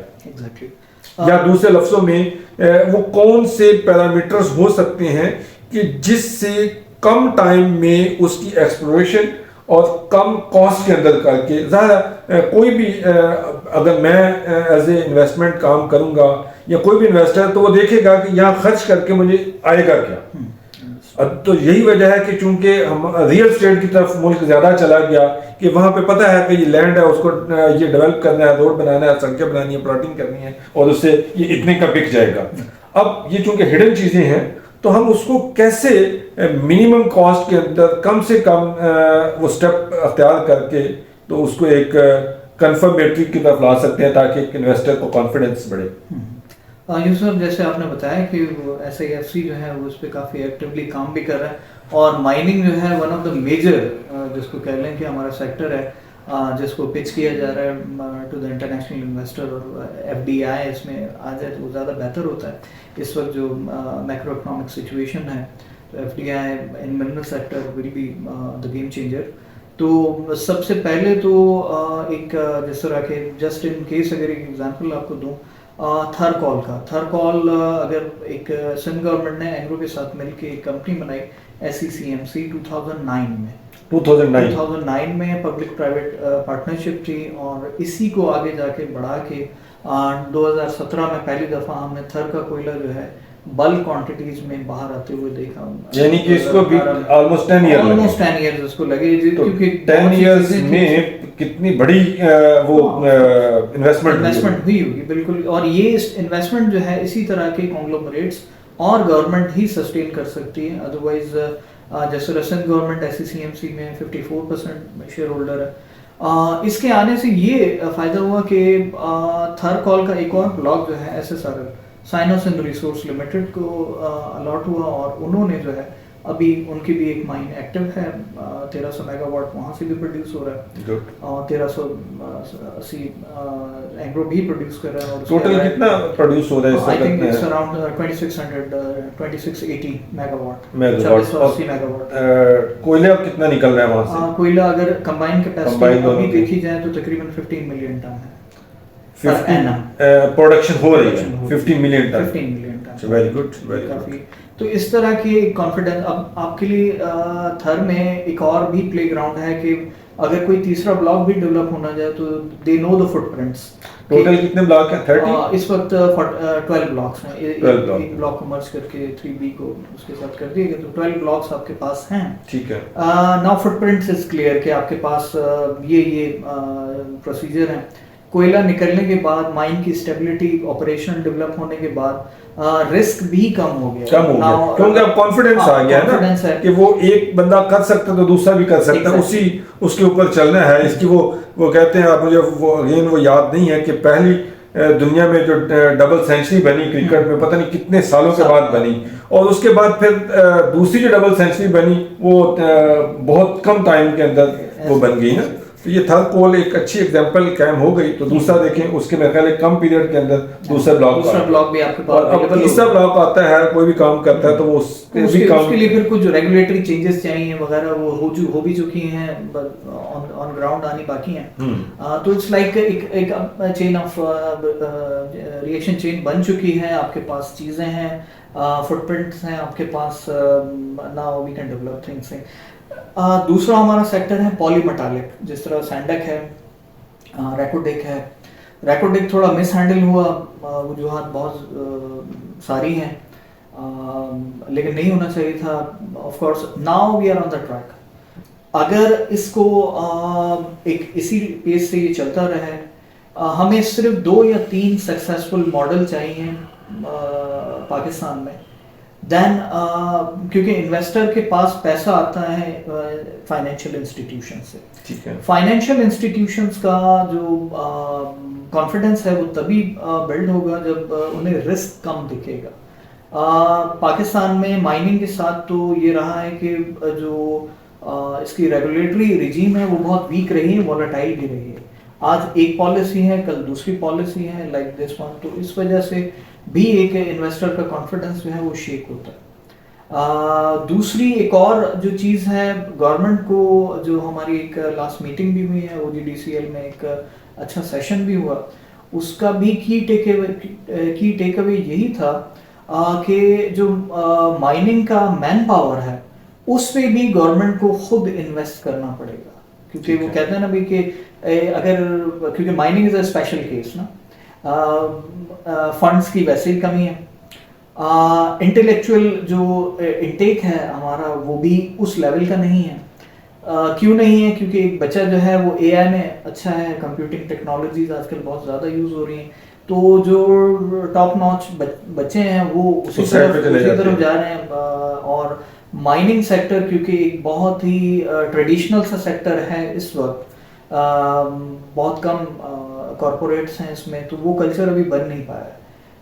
या दूसरे लफ्जों में वो कौन से पैरामीटर्स हो सकते हैं कि जिससे कम टाइम में उसकी एक्सप्लोरेशन और कम कॉस्ट के अंदर करके, ज़्यादा कोई भी अगर मैं एज ए इन्वेस्टमेंट काम करूंगा या कोई भी इन्वेस्टर, तो वो देखेगा कि यहाँ खर्च करके मुझे आएगा क्या। तो यही वजह है कि चूंकि हम रियल स्टेट की तरफ मुल्क ज़्यादा चला गया कि वहाँ पे पता है कि ये लैंड है, उसको ये डेवलप करना है, रोड बनाना है, सड़कें बनानी है, प्लॉटिंग करनी है, और उससे ये इतने का बिक जाएगा। अब ये चूंकि हिडन चीज़ें हैं तो हम उसको कैसे मिनिमम कॉस्ट के अंदर कम से कम वो स्टेप अख्तियार करके तो उसको एक कंफर्मेटरी की तरफ ला सकते हैं ताकि एक इन्वेस्टर को कॉन्फिडेंस बढ़े। यूसुफ, जैसे आपने बताया कि SIFC जो है वो उस पर काफ़ी एक्टिवली काम भी कर रहा है, और माइनिंग जो है वन ऑफ द मेजर जिसको कह लें कि हमारा सेक्टर है जिसको पिच किया जा रहा है टू द इंटरनेशनल इन्वेस्टर, और FDI इसमें आ जाए तो ज़्यादा बेहतर होता है। इस वक्त जो मैक्रो इकोनॉमिक सिचुएशन है तो FDI in mineral sector will be the game changer. तो सबसे पहले तो एक जिस तरह के जस्ट इन केस अगर एक एग्जांपल आपको दूं, थरकॉल अगर एक सिंध गवर्नमेंट ने एंग्रो के साथ मिलकर एक कंपनी बनाई SECMC 2009 में, 2009 2009 में पब्लिक प्राइवेट पार्टनरशिप थी, और इसी को आगे जाके बढ़ा के 2017 में पहली दफ़ा हमने थर का कोयला जो है बल्क क्वांटिटीज में बाहर आते हुए देखा। यानी कि इसको भी ऑलमोस्ट 10 ईयर इसको लगे, क्योंकि 10 इयर्स में कितनी बड़ी वो इन्वेस्टमेंट हुई होगी, बिल्कुल। और ये इन्वेस्टमेंट जो है इसी तरह के कॉन्ग्लोमरेट्स और गवर्नमेंट ही सस्टेन कर सकती है, अदरवाइज जैसे रसन गवर्नमेंट SCCMC में 54% शेयर होल्डर है। इसके आने से ये फायदा हुआ कि थरकॉल का एक और ब्लॉक जो है SSRL sinus and resource limited को अलॉट हुआ, और उन्होंने जो है अभी उनकी भी एक माइन एक्टिव है, 1300 मेगावाट वहाँ से भी प्रोड्यूस हो रहा है, और 1380 एग्रो भी प्रोड्यूस कर रहा है। और टोटल कितना प्रोड्यूस हो रहा है? I think it's around 2680 megawatt. कोयला कितना निकल रहा है वहाँ से? कोयला अगर कंबाइन कैपेसिटी अभी देखी जाए तो तकरीबन 15 मिलियन टन है। प्रोडक्शन हो रही है 15 million ton. Very good, very good. तो इस तरह के कॉन्फिडेंस अब आपके लिए थर में एक और भी प्ले ग्राउंड है कि अगर कोई तीसरा ब्लॉक भी डेवलप होना जाए तो they know the footprints. Total कितने ब्लॉक हैं? 30 इस वक्त 12 ब्लॉक्स हैं। एक ब्लॉक को मर्ज करके 3B को उसके साथ कर दिए गए, तो 12 ब्लॉक्स आपके पास हैं। ठीक है। नाउ फुटप्रिंट्स इज क्लियर कि आपके पास ये प्रोसीजर है। कोयला निकलने के बाद, माइन की स्टेबिलिटी, ऑपरेशन डेवलप होने के बाद रिस्क भी कम हो गया क्योंकि अब कॉन्फिडेंस आ गया है कि वो एक बंदा कर सकता है तो दूसरा भी कर सकता है, उसी उसके ऊपर चलना है। इसकी वो कहते हैं, आप मुझे वो याद नहीं है कि पहली दुनिया में जो डबल सेंचुरी बनी क्रिकेट में, पता नहीं कितने सालों के बाद बनी, और उसके बाद फिर दूसरी जो डबल सेंचुरी बनी वो बहुत कम टाइम के अंदर वो बन गई ना। तो ये थरकोल एक अच्छी एग्जांपल कायम हो गई। तो दूसरा देखें, उसके मेरे ख्याल कम पीरियड के अंदर दूसरा ब्लॉक भी आपके पास, अब तीसरा ब्लॉक आता है, कोई भी काम करता है तो वो उसके लिए फिर कुछ रेगुलेटरी चेंजेस चाहिए वगैरह, वो हो भी चुकी हैं, ऑन ग्राउंड आनी बाकी हैं। तो इट्स लाइक एक चेन ऑफ रिएक्शन चेन बन चुकी है। आपके पास चीजें हैं, फुटप्रिंट्स हैं आपके पास, now we can develop things. दूसरा हमारा सेक्टर है पॉलीमेटालिक, जिस तरह सैंडक है, रैकोडेक है। रैकोडेक थोड़ा मिस हैंडल हुआ, वजूहात बहुत सारी हैं, लेकिन नहीं होना चाहिए था। Of course now we are on the track. अगर इसको एक इसी पेस से ये चलता रहे, हमें सिर्फ 2 या 3 सक्सेसफुल मॉडल चाहिए पाकिस्तान में, देन क्योंकि इन्वेस्टर के पास पैसा आता है फाइनेंशियल इंस्टीट्यूशन से। ठीक है। फाइनेंशियल इंस्टीट्यूशंस का जो कॉन्फिडेंस है वो तभी बिल्ड होगा जब उन्हें रिस्क कम दिखेगा। पाकिस्तान में माइनिंग के साथ तो ये रहा है कि जो इसकी रेगुलेटरी रिजीम है वो बहुत वीक रही है, वॉलेटाइल भी रही है। आज एक पॉलिसी है, कल दूसरी पॉलिसी है, लाइक दिस वन। तो इस वजह से भी एक इन्वेस्टर का कॉन्फिडेंस जो है वो शेक होता है। दूसरी एक और जो चीज़ है, गवर्नमेंट को, जो हमारी एक लास्ट मीटिंग भी हुई है OGDCL में, एक अच्छा सेशन भी हुआ, उसका भी की टेक अवे यही था कि जो माइनिंग का मैन पावर है उस पे भी गवर्नमेंट को खुद इन्वेस्ट करना पड़ेगा, क्योंकि वो कहते हैं ना भी कि अगर, क्योंकि mining is a special case ना, फंड्स की वैसे ही कमी है, इंटेलेक्चुअल जो इनटेक है हमारा वो भी उस लेवल का नहीं है। क्यों नहीं है? क्योंकि एक बच्चा जो है वो AI में अच्छा है, कंप्यूटिंग टेक्नोलॉजीज आजकल बहुत ज़्यादा यूज़ हो रही हैं, तो जो टॉप नॉच बच्चे हैं वो उसी तरफ जा रहे हैं। और माइनिंग सेक्टर क्योंकि एक बहुत ही ट्रेडिशनल सा सेक्टर है इस वक्त, बहुत कम कॉरपोरेट्स हैं इसमें, तो वो कल्चर अभी बन नहीं पाया है।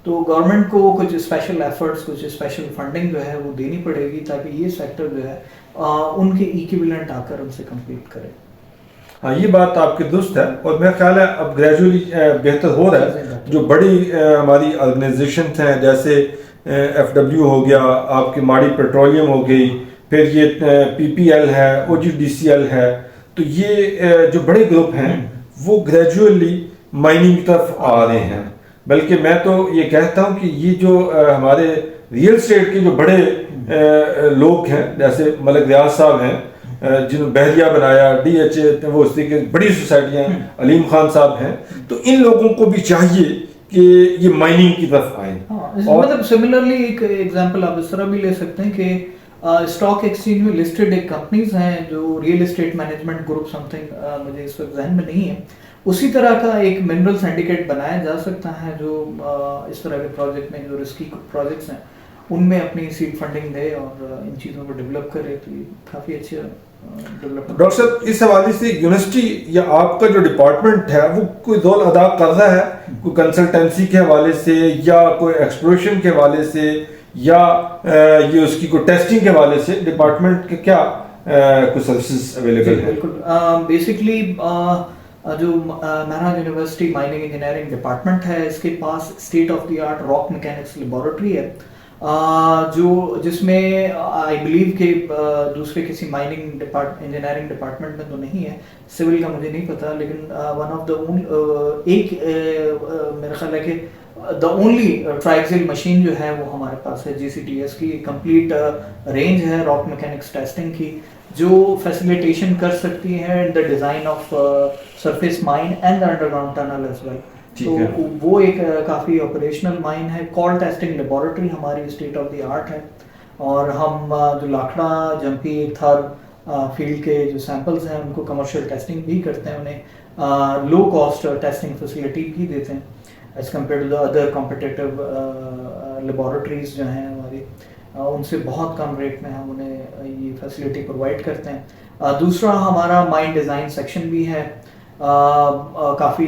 तो गवर्नमेंट को कुछ स्पेशल एफर्ट्स, कुछ स्पेशल फंडिंग जो है वो देनी पड़ेगी ताकि ये सेक्टर जो है उनके इक्विवेलेंट आकर उनसे कम्पीट करे। हाँ, ये बात आपकी दुरुस्त है, और मेरा ख्याल है अब ग्रेजुअली बेहतर हो रहा है। जो बड़ी हमारी ऑर्गेनाइजेशन हैं, जैसे FW हो गया, आपकी माड़ी पेट्रोलियम हो गई, फिर ये PPL है, OGDCL है, तो ये जो बड़े ग्रुप हैं वो ग्रेजुअली माइनिंग की तरफ आ रहे हैं। बल्कि मैं तो ये कहता हूँ कि ये जो हमारे रियल एस्टेट के जो बड़े लोग हैं, जैसे मलिक रियाज साहब हैं, जिन्होंने बहरिया बनाया, DHA, वो उस तरीके बड़ी सोसाइटियाँ, अलीम खान साहब हैं, तो इन लोगों को भी चाहिए कि ये माइनिंग की तरफ आए। और मतलब सिमिलरली एक एग्जांपल आप इस तरह भी ले सकते हैं कि स्टॉक एक्सचेंज में लिस्टेड एक कंपनीज हैं जो real estate management group something, मुझे इस वक्त जहन में नहीं है, उसी तरह का एक मिनरल सिंडिकेट बनाया जा सकता है जो इस तरह के प्रोजेक्ट में, जो रिस्की प्रोजेक्ट्स हैं उनमें अपनी सीड फंडिंग दे और इन चीज़ों को डेवलप करे, तो ये काफ़ी अच्छे डेवलपमेंट। डॉक्टर साहब, इस हवाले से यूनिवर्सिटी या आपका जो डिपार्टमेंट है वो कोई रोल अदा कर रहा है, कोई कंसल्टेंसी के हवाले से या कोई एक्सप्लोरेशन के हवाले से या ये उसकी कोई टेस्टिंग के हवाले से डिपार्टमेंट के क्या कुछ सर्विसेज अवेलेबल है? बिल्कुल, बेसिकली जो Mehran university mining engineering department है, इसके पास state of the art rock mechanics laboratory है, जो जिसमें आई बिलीव के दूसरे किसी माइनिंग इंजीनियरिंग डिपार्टमेंट में तो नहीं है, सिविल का मुझे नहीं पता, लेकिन वन ऑफ द मेरा ख्याल है कि द ओनली ट्राइक्सिल मशीन जो है वो हमारे पास है GCTS की, कंप्लीट रेंज है रॉक मैकेनिक्स टेस्टिंग की, जो फैसिलिटेशन कर सकती है in the design of surface mine and the underground tunnel as well. तो वो एक काफ़ी ऑपरेशनल माइन है। कॉल टेस्टिंग लेबोरेटरी हमारी स्टेट ऑफ द आर्ट है, और हम जो लाखड़ा, जंपी, थर फील्ड के जो सैंपल्स हैं उनको कमर्शियल टेस्टिंग भी करते हैं, उन्हें लो कॉस्ट टेस्टिंग फैसिलिटी भी देते हैं as compare to the other competitive laboratories जो हैं हमारी, उनसे बहुत कम रेट में हम उन्हें ये फैसिलिटी प्रोवाइड करते हैं। दूसरा हमारा माइन डिज़ाइन सेक्शन भी है, काफ़ी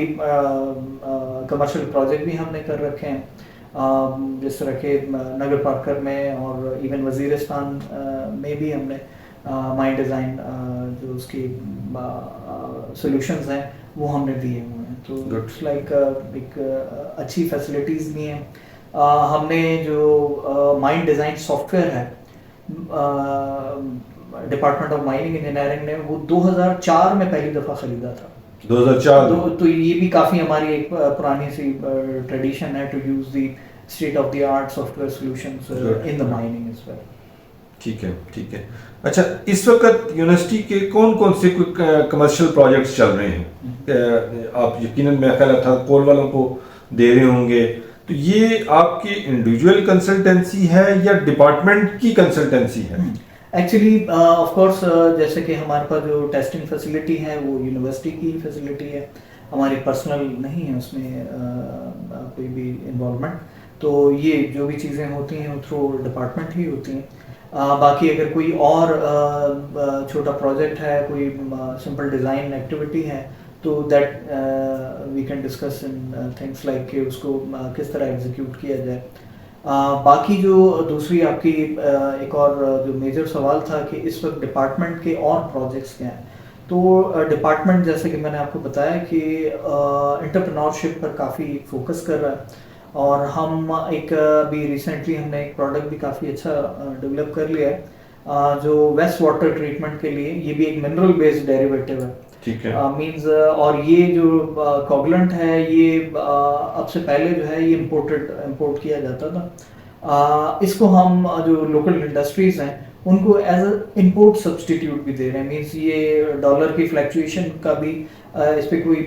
कमर्शियल प्रोजेक्ट भी हमने कर रखे हैं, जिस तरह के नगर पार्कर में और इवन वज़ीरिस्तान में भी हमने माइन डिज़ाइन जो उसकी सॉल्यूशंस हैं वो हमने दिए हुए हैं, तो इट्स लाइक एक अच्छी फैसिलिटीज़ भी हैं। हमने जो माइन डिज़ाइन सॉफ्टवेयर है डिपार्टमेंट ऑफ माइनिंग इंजीनियरिंग ने, वो 2004 में पहली दफ़ा ख़रीदा था। 2004 तो ये भी काफ़ी हमारी एक पुरानी सी ट्रेडिशन है to use the state of the art software solutions in the mining as well. ठीक है, ठीक है। अच्छा, इस वक्त यूनिवर्सिटी के कौन कौन से कमर्शियल प्रोजेक्ट्स चल रहे हैं? आप यकीनन मेरा ख्याल था कोल वालों को दे रहे होंगे, तो ये आपकी इंडिविजुअल कंसल्टेंसी है या डिपार्टमेंट की कंसल्टेंसी है? एक्चुअली ऑफ कोर्स जैसे कि हमारे पास जो टेस्टिंग फैसिलिटी है वो यूनिवर्सिटी की फैसिलिटी है, हमारी पर्सनल नहीं है उसमें कोई भी इन्वॉल्वमेंट, तो ये जो भी चीज़ें होती हैं वो थ्रू डिपार्टमेंट ही होती हैं। बाकी अगर कोई और छोटा प्रोजेक्ट है, कोई सिंपल डिज़ाइन एक्टिविटी है, तो that we can discuss in things like कि उसको किस तरह एग्जीक्यूट किया जाए। बाकी जो दूसरी आपकी एक और जो मेजर सवाल था कि इस वक्त डिपार्टमेंट के और प्रोजेक्ट्स क्या हैं, तो डिपार्टमेंट जैसे कि मैंने आपको बताया कि एंटरप्रेन्योरशिप पर काफ़ी फोकस कर रहा है, और हम एक अभी रिसेंटली हमने एक प्रोडक्ट भी काफ़ी अच्छा डेवलप कर लिया है जो वेस्ट वाटर ट्रीटमेंट के लिए, ये भी एक मिनरल बेस्ड डेरिवेटिव है। ठीक है। मींस और ये जो कोगलेंट है ये अब से पहले जो है ये इंपोर्ट किया जाता था, इसको हम जो लोकल इंडस्ट्रीज हैं उनको एज अ इंपोर्ट सब्सटीट्यूट भी दे रहे हैं। मींस ये डॉलर की फ्लैक्चुएशन का भी इस पर कोई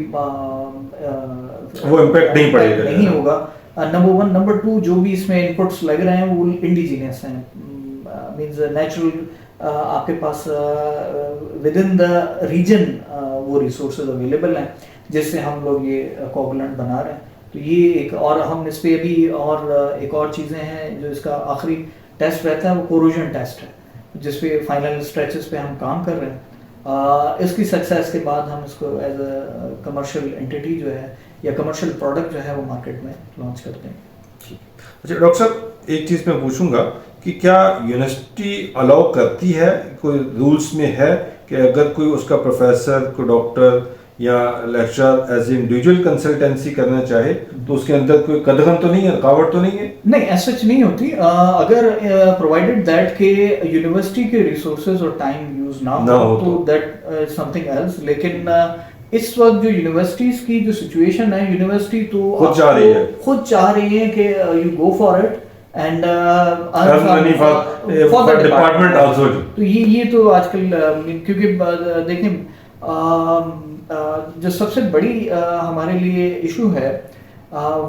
वो इम्पैक्ट नहीं होगा, नंबर वन। नंबर टू, जो भी इसमें इनपुट्स लग रहे हैं वो इंडिजीनियस हैं, मींस नेचुरल, आपके पास विद इन द रीजन वो रिसोर्सेज अवेलेबल हैं जिससे हम लोग ये कोगलेंट बना रहे हैं। तो ये एक, और हम इस पे भी और एक और चीज़ें हैं जो इसका आखिरी टेस्ट रहता है वो कोरोजन टेस्ट है, जिस पे फाइनल स्ट्रेचेस पे हम काम कर रहे हैं। इसकी सक्सेस के बाद हम इसको एज अ कमर्शियल एंटिटी जो है या कमर्शियल प्रोडक्ट जो है वो मार्केट में लॉन्च करते हैं। अच्छा डॉक्टर साहब, एक चीज़ मैं पूछूंगा कि क्या यूनिवर्सिटी अलाउ करती है, कोई रूल्स में है कि अगर कोई उसका प्रोफेसर, कोई डॉक्टर या लेक्चरर एज इंडिविजुअल कंसल्टेंसी करना चाहे तो उसके अंदर कोई कदम तो नहीं है, रुकावट तो नहीं है? नहीं, ऐसा सच नहीं होती, अगर प्रोवाइडेड दैट के यूनिवर्सिटी के रिसोर्सेज और टाइम यूज ना हो तो दैट समथिंग एल्स। लेकिन इस वक्त जो यूनिवर्सिटीज की जो सिचुएशन है, यूनिवर्सिटी तो खुद चाह रही है कि you go for it, and earn money for the department also. तो ये तो आजकल क्योंकि देखें जो सबसे बड़ी हमारे लिए इशू है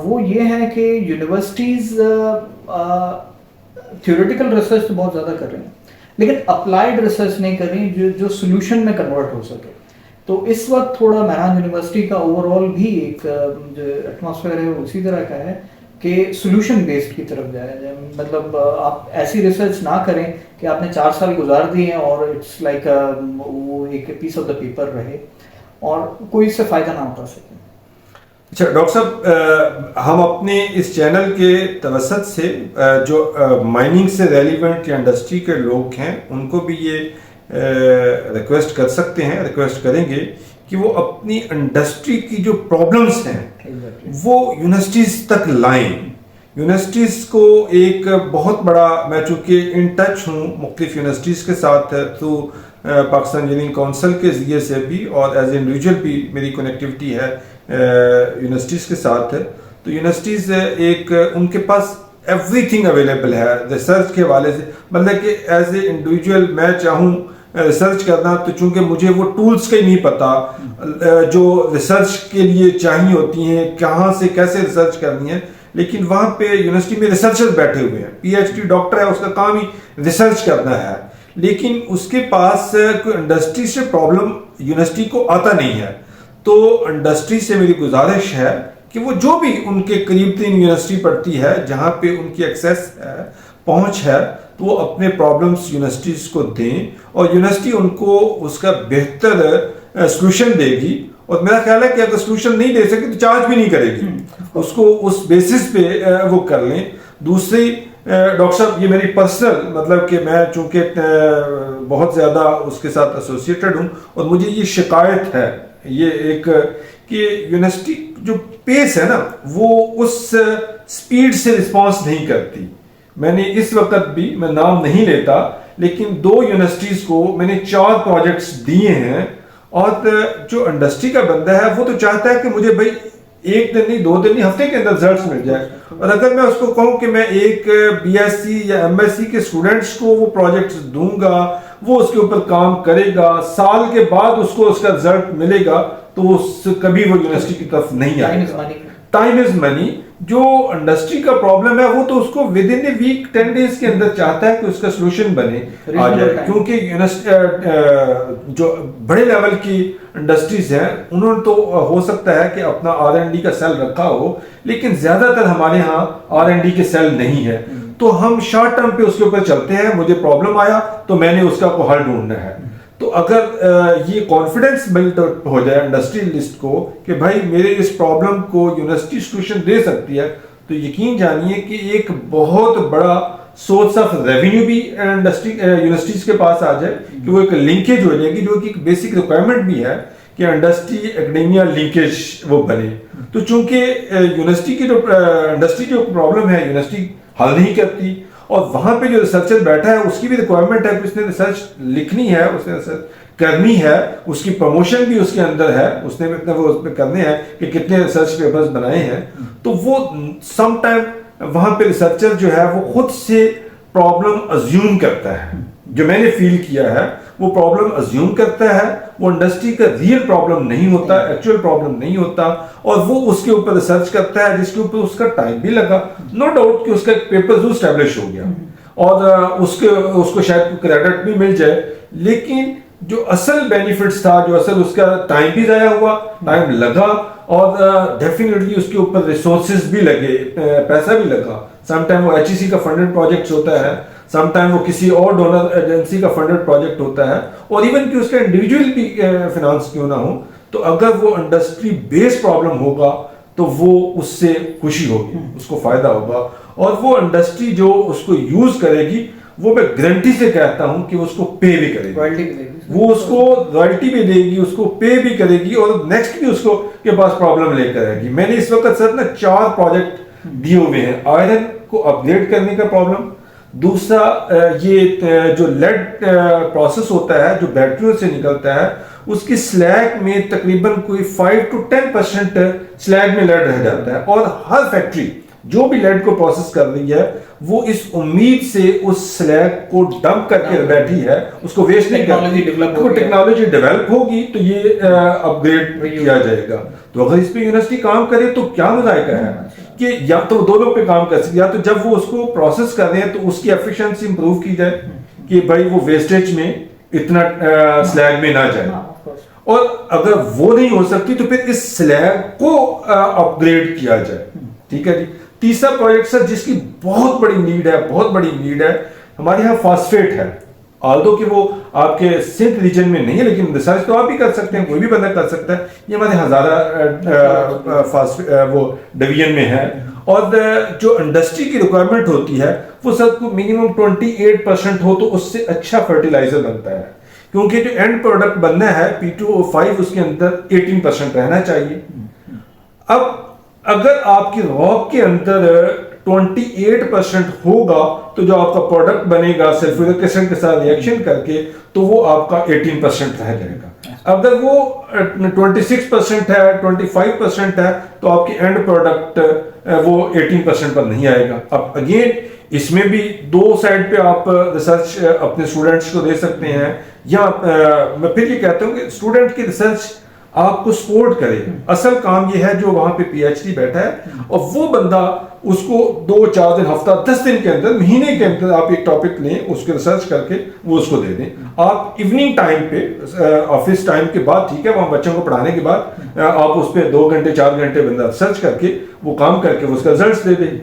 वो ये है कि यूनिवर्सिटीज थ्योरेटिकल रिसर्च तो बहुत ज़्यादा कर रही हैं लेकिन अप्लाइड रिसर्च नहीं कर रही जो सोल्यूशन में कन्वर्ट हो सके। तो इस वक्त थोड़ा मेहरान यूनिवर्सिटी का ओवरऑल भी एक जो एटमॉस्फेयर है उसी तरह का है कि सोल्यूशन बेस्ड की तरफ जाए। मतलब आप ऐसी रिसर्च ना करें कि आपने 4 साल गुजार दिए और इट्स लाइक वो एक पीस ऑफ द पेपर रहे और कोई इससे फ़ायदा ना उठा सके। अच्छा डॉक्टर साहब, हम अपने इस चैनल के तवसत से जो माइनिंग से रेलिवेंट या इंडस्ट्री के लोग हैं उनको भी ये रिक्वेस्ट कर सकते हैं, रिक्वेस्ट करेंगे कि वो अपनी इंडस्ट्री की जो प्रॉब्लम्स हैं वो यूनिवर्सिटीज़ तक लाएं। यूनिवर्सिटीज़ को एक बहुत बड़ा, मैं चूँकि इन टच हूँ मुख्तलिफ यूनिवर्सिटीज़ के साथ थ्रू पाकिस्तान इंजीनियरिंग काउंसिल के ज़रिए से भी और एज ए इंडिविजुअल भी मेरी कनेक्टिविटी है यूनिवर्सिटीज़ के साथ। तो यूनिवर्सिटीज़ एक उनके पास एवरीथिंग अवेलेबल है रिसर्च के हवाले से। मतलब कि एज ए इंडिविजुअल मैं चाहूँ रिसर्च करना तो चूंकि मुझे वो टूल्स का ही नहीं पता जो रिसर्च के लिए चाहिए होती हैं, कहाँ से कैसे रिसर्च करनी है, लेकिन वहाँ पे यूनिवर्सिटी में रिसर्चर्स बैठे हुए हैं, पीएचडी डॉक्टर है, उसका काम ही रिसर्च करना है, लेकिन उसके पास कोई इंडस्ट्री से प्रॉब्लम यूनिवर्सिटी को आता नहीं है। तो इंडस्ट्री से मेरी गुजारिश है कि वो जो भी उनके करीब 3 यूनिवर्सिटी पड़ती है जहाँ पे उनकी एक्सेस है, पहुँच है, तो वो अपने प्रॉब्लम्स यूनिवर्सिटीज़ को दें और यूनिवर्सिटी उनको उसका बेहतर सॉल्यूशन देगी। और मेरा ख्याल है कि अगर सॉल्यूशन नहीं दे सके तो चार्ज भी नहीं करेगी, उसको उस बेसिस पे वो कर लें। दूसरी डॉक्टर साहब, ये मेरी पर्सनल, मतलब कि मैं चूँकि बहुत ज़्यादा उसके साथ एसोसिएटेड हूँ और मुझे ये शिकायत है ये एक कि यूनिवर्सिटी जो पेस है ना वो उस स्पीड से रिस्पॉन्स नहीं करती। मैंने इस वक्त भी, मैं नाम नहीं लेता, लेकिन 2 यूनिवर्सिटीज़ को मैंने 4 प्रोजेक्ट्स दिए हैं और जो इंडस्ट्री का बंदा है वो तो चाहता है कि मुझे भाई 1 दिन नहीं 2 दिन नहीं हफ्ते के अंदर रिजल्ट्स मिल जाए। और अगर मैं उसको कहूँ कि मैं एक बीएससी या एमएससी के स्टूडेंट्स को वो प्रोजेक्ट्स दूंगा, वो उसके ऊपर काम करेगा, साल के बाद उसको उसका रिजल्ट मिलेगा, तो कभी वो यूनिवर्सिटी की तरफ नहीं आएगा। Time is money. जो इंडस्ट्री का प्रॉब्लम है वो तो उसको within a week 10 days के अंदर चाहता है कि उसका सोल्यूशन बने आ जाए, क्योंकि जो बड़े लेवल की इंडस्ट्रीज हैं उन्होंने तो हो सकता है कि अपना R&D का सेल रखा हो, लेकिन ज्यादातर हमारे यहाँ R&D के सेल नहीं है। तो हम शॉर्ट टर्म पे उसके ऊपर चलते हैं, मुझे प्रॉब्लम आया तो मैंने उसका को हल ढूंढना है। तो अगर ये कॉन्फिडेंस बिल्ड हो जाए इंडस्ट्रियलिस्ट को कि भाई मेरे इस प्रॉब्लम को यूनिवर्सिटी सोल्यूशन दे सकती है, तो यकीन जानिए कि एक बहुत बड़ा सोर्स ऑफ रेवेन्यू भी यूनिवर्सिटीज के पास आ जाए, कि वो एक लिंकेज हो जाएगी, जो कि एक बेसिक रिक्वायरमेंट भी है कि इंडस्ट्री एकेडेमिया लिंकेज वो बने। तो चूंकि यूनिवर्सिटी की जो इंडस्ट्री जो प्रॉब्लम है यूनिवर्सिटी हल नहीं करती, और वहां पे जो रिसर्चर बैठा है उसकी भी रिक्वायरमेंट है कि उसने रिसर्च लिखनी है, उसने रिसर्च करनी है, उसकी प्रमोशन भी उसके अंदर है, उसने भी अपने वो उसमें करने हैं कि कितने रिसर्च पेपर्स बनाए हैं। तो वो सम टाइम वहां पे रिसर्चर जो है वो खुद से प्रॉब्लम अज्यूम करता है, जो मैंने फील किया है वो प्रॉब्लम अज्यूम करता है, वो इंडस्ट्री का रियल प्रॉब्लम नहीं होता, एक्चुअल प्रॉब्लम नहीं होता, और वो उसके ऊपर रिसर्च करता है जिसके ऊपर उसका टाइम भी लगा, नो डाउट कि उसका पेपर जो स्टैब्लिश हो गया और उसको शायद क्रेडिट भी मिल जाए, लेकिन जो असल बेनिफिट्स था, जो असल उसका टाइम भी ज़ाया हुआ, टाइम लगा और डेफिनेटली उसके ऊपर रिसोर्सेज भी लगे, पैसा भी लगा। समटाइम वो HEC का फंडेड प्रोजेक्ट होता है, समटाइम वो किसी और डोनर एजेंसी का फंडेड प्रोजेक्ट होता है, और इवन कि उसका इंडिविजुअल भी फिनांस क्यों ना हो, तो अगर वो इंडस्ट्री बेस्ड प्रॉब्लम होगा तो वो उससे खुशी होगी, उसको फायदा होगा, और वो इंडस्ट्री जो उसको यूज करेगी वो मैं गारंटी से कहता हूं कि उसको पे भी करेगी, वो उसको रॉयल्टी भी देगी, उसको पे भी करेगी, और नेक्स्ट भी उसको के पास प्रॉब्लम लेकर आएगी। मैंने इस वक्त सर ना 4 प्रोजेक्ट दिए हुए हैं। आयरन को अपग्रेड करने का प्रॉब्लम, दूसरा ये जो लेड प्रोसेस होता है जो बैटरियों से निकलता है, उसकी स्लैग में तकरीबन कोई 5 to 10% स्लैग में लेड रह जाता है, और हर फैक्ट्री जो भी लेड को प्रोसेस कर रही है वो इस उम्मीद से उस स्लैग को डंप करके बैठी है, उसको वेस्ट नहीं कर, टेक्नोलॉजी डेवलप होगी तो ये अपग्रेड किया जाएगा। तो अगर इस पे यूनिवर्सिटी काम करे तो क्या मजायका है कि या तो दोनों पे काम कर सकते, या तो जब वो उसको प्रोसेस कर रहे हैं तो उसकी एफिशिएंसी इंप्रूव की जाए कि भाई वो वेस्टेज में इतना स्लैग में ना जाए, और अगर वो नहीं हो सकती तो फिर इस स्लैग को अपग्रेड किया जाए। ठीक है जी। तीसरा प्रोजेक्ट सर जिसकी बहुत बड़ी नीड है, हमारे यहाँ फॉस्फेट है, ऑल्दो कि वो आपके सिंध रीजन में नहीं है, लेकिन रिसर्च तो आप भी कर सकते हैं, कोई भी बंदा कर सकता है। ये हमारे हजारा वो डिवीजन में है, और जो इंडस्ट्री की रिक्वायरमेंट होती है वो सबको मिनिमम 28% हो तो उससे अच्छा फर्टिलाइजर बनता है, क्योंकि जो एंड प्रोडक्ट बनना है P2O5 उसके अंदर 18% रहना चाहिए। अब अगर आपकी रॉक के अंदर 28% होगा तो जो आपका प्रोडक्ट बनेगा सल्फ्यूरिक एसिड के साथ रिएक्शन करके तो वो आपका 18% रह जाएगा। अगर वो 26% है, 25% है तो आपकी एंड प्रोडक्ट वो 18% पर नहीं आएगा। अब अगेन इसमें भी दो साइड पे आप रिसर्च अपने स्टूडेंट्स को दे सकते हैं, या मैं फिर ये कहता हूँ कि स्टूडेंट की रिसर्च आपको सपोर्ट करे। असल काम ये है जो वहां पे पीएचडी बैठा है और वो बंदा उसको 2-4 दिन, हफ्ता 10 दिन के अंदर, महीने के अंदर आप एक टॉपिक लें, उसके रिसर्च करके वो उसको दे दें। आप इवनिंग टाइम पे ऑफिस टाइम के बाद, ठीक है, वहां बच्चों को पढ़ाने के बाद आप उस पर 2 घंटे 4 घंटे बंदा रिसर्च करके वो काम करके उसका रिजल्ट दे दें।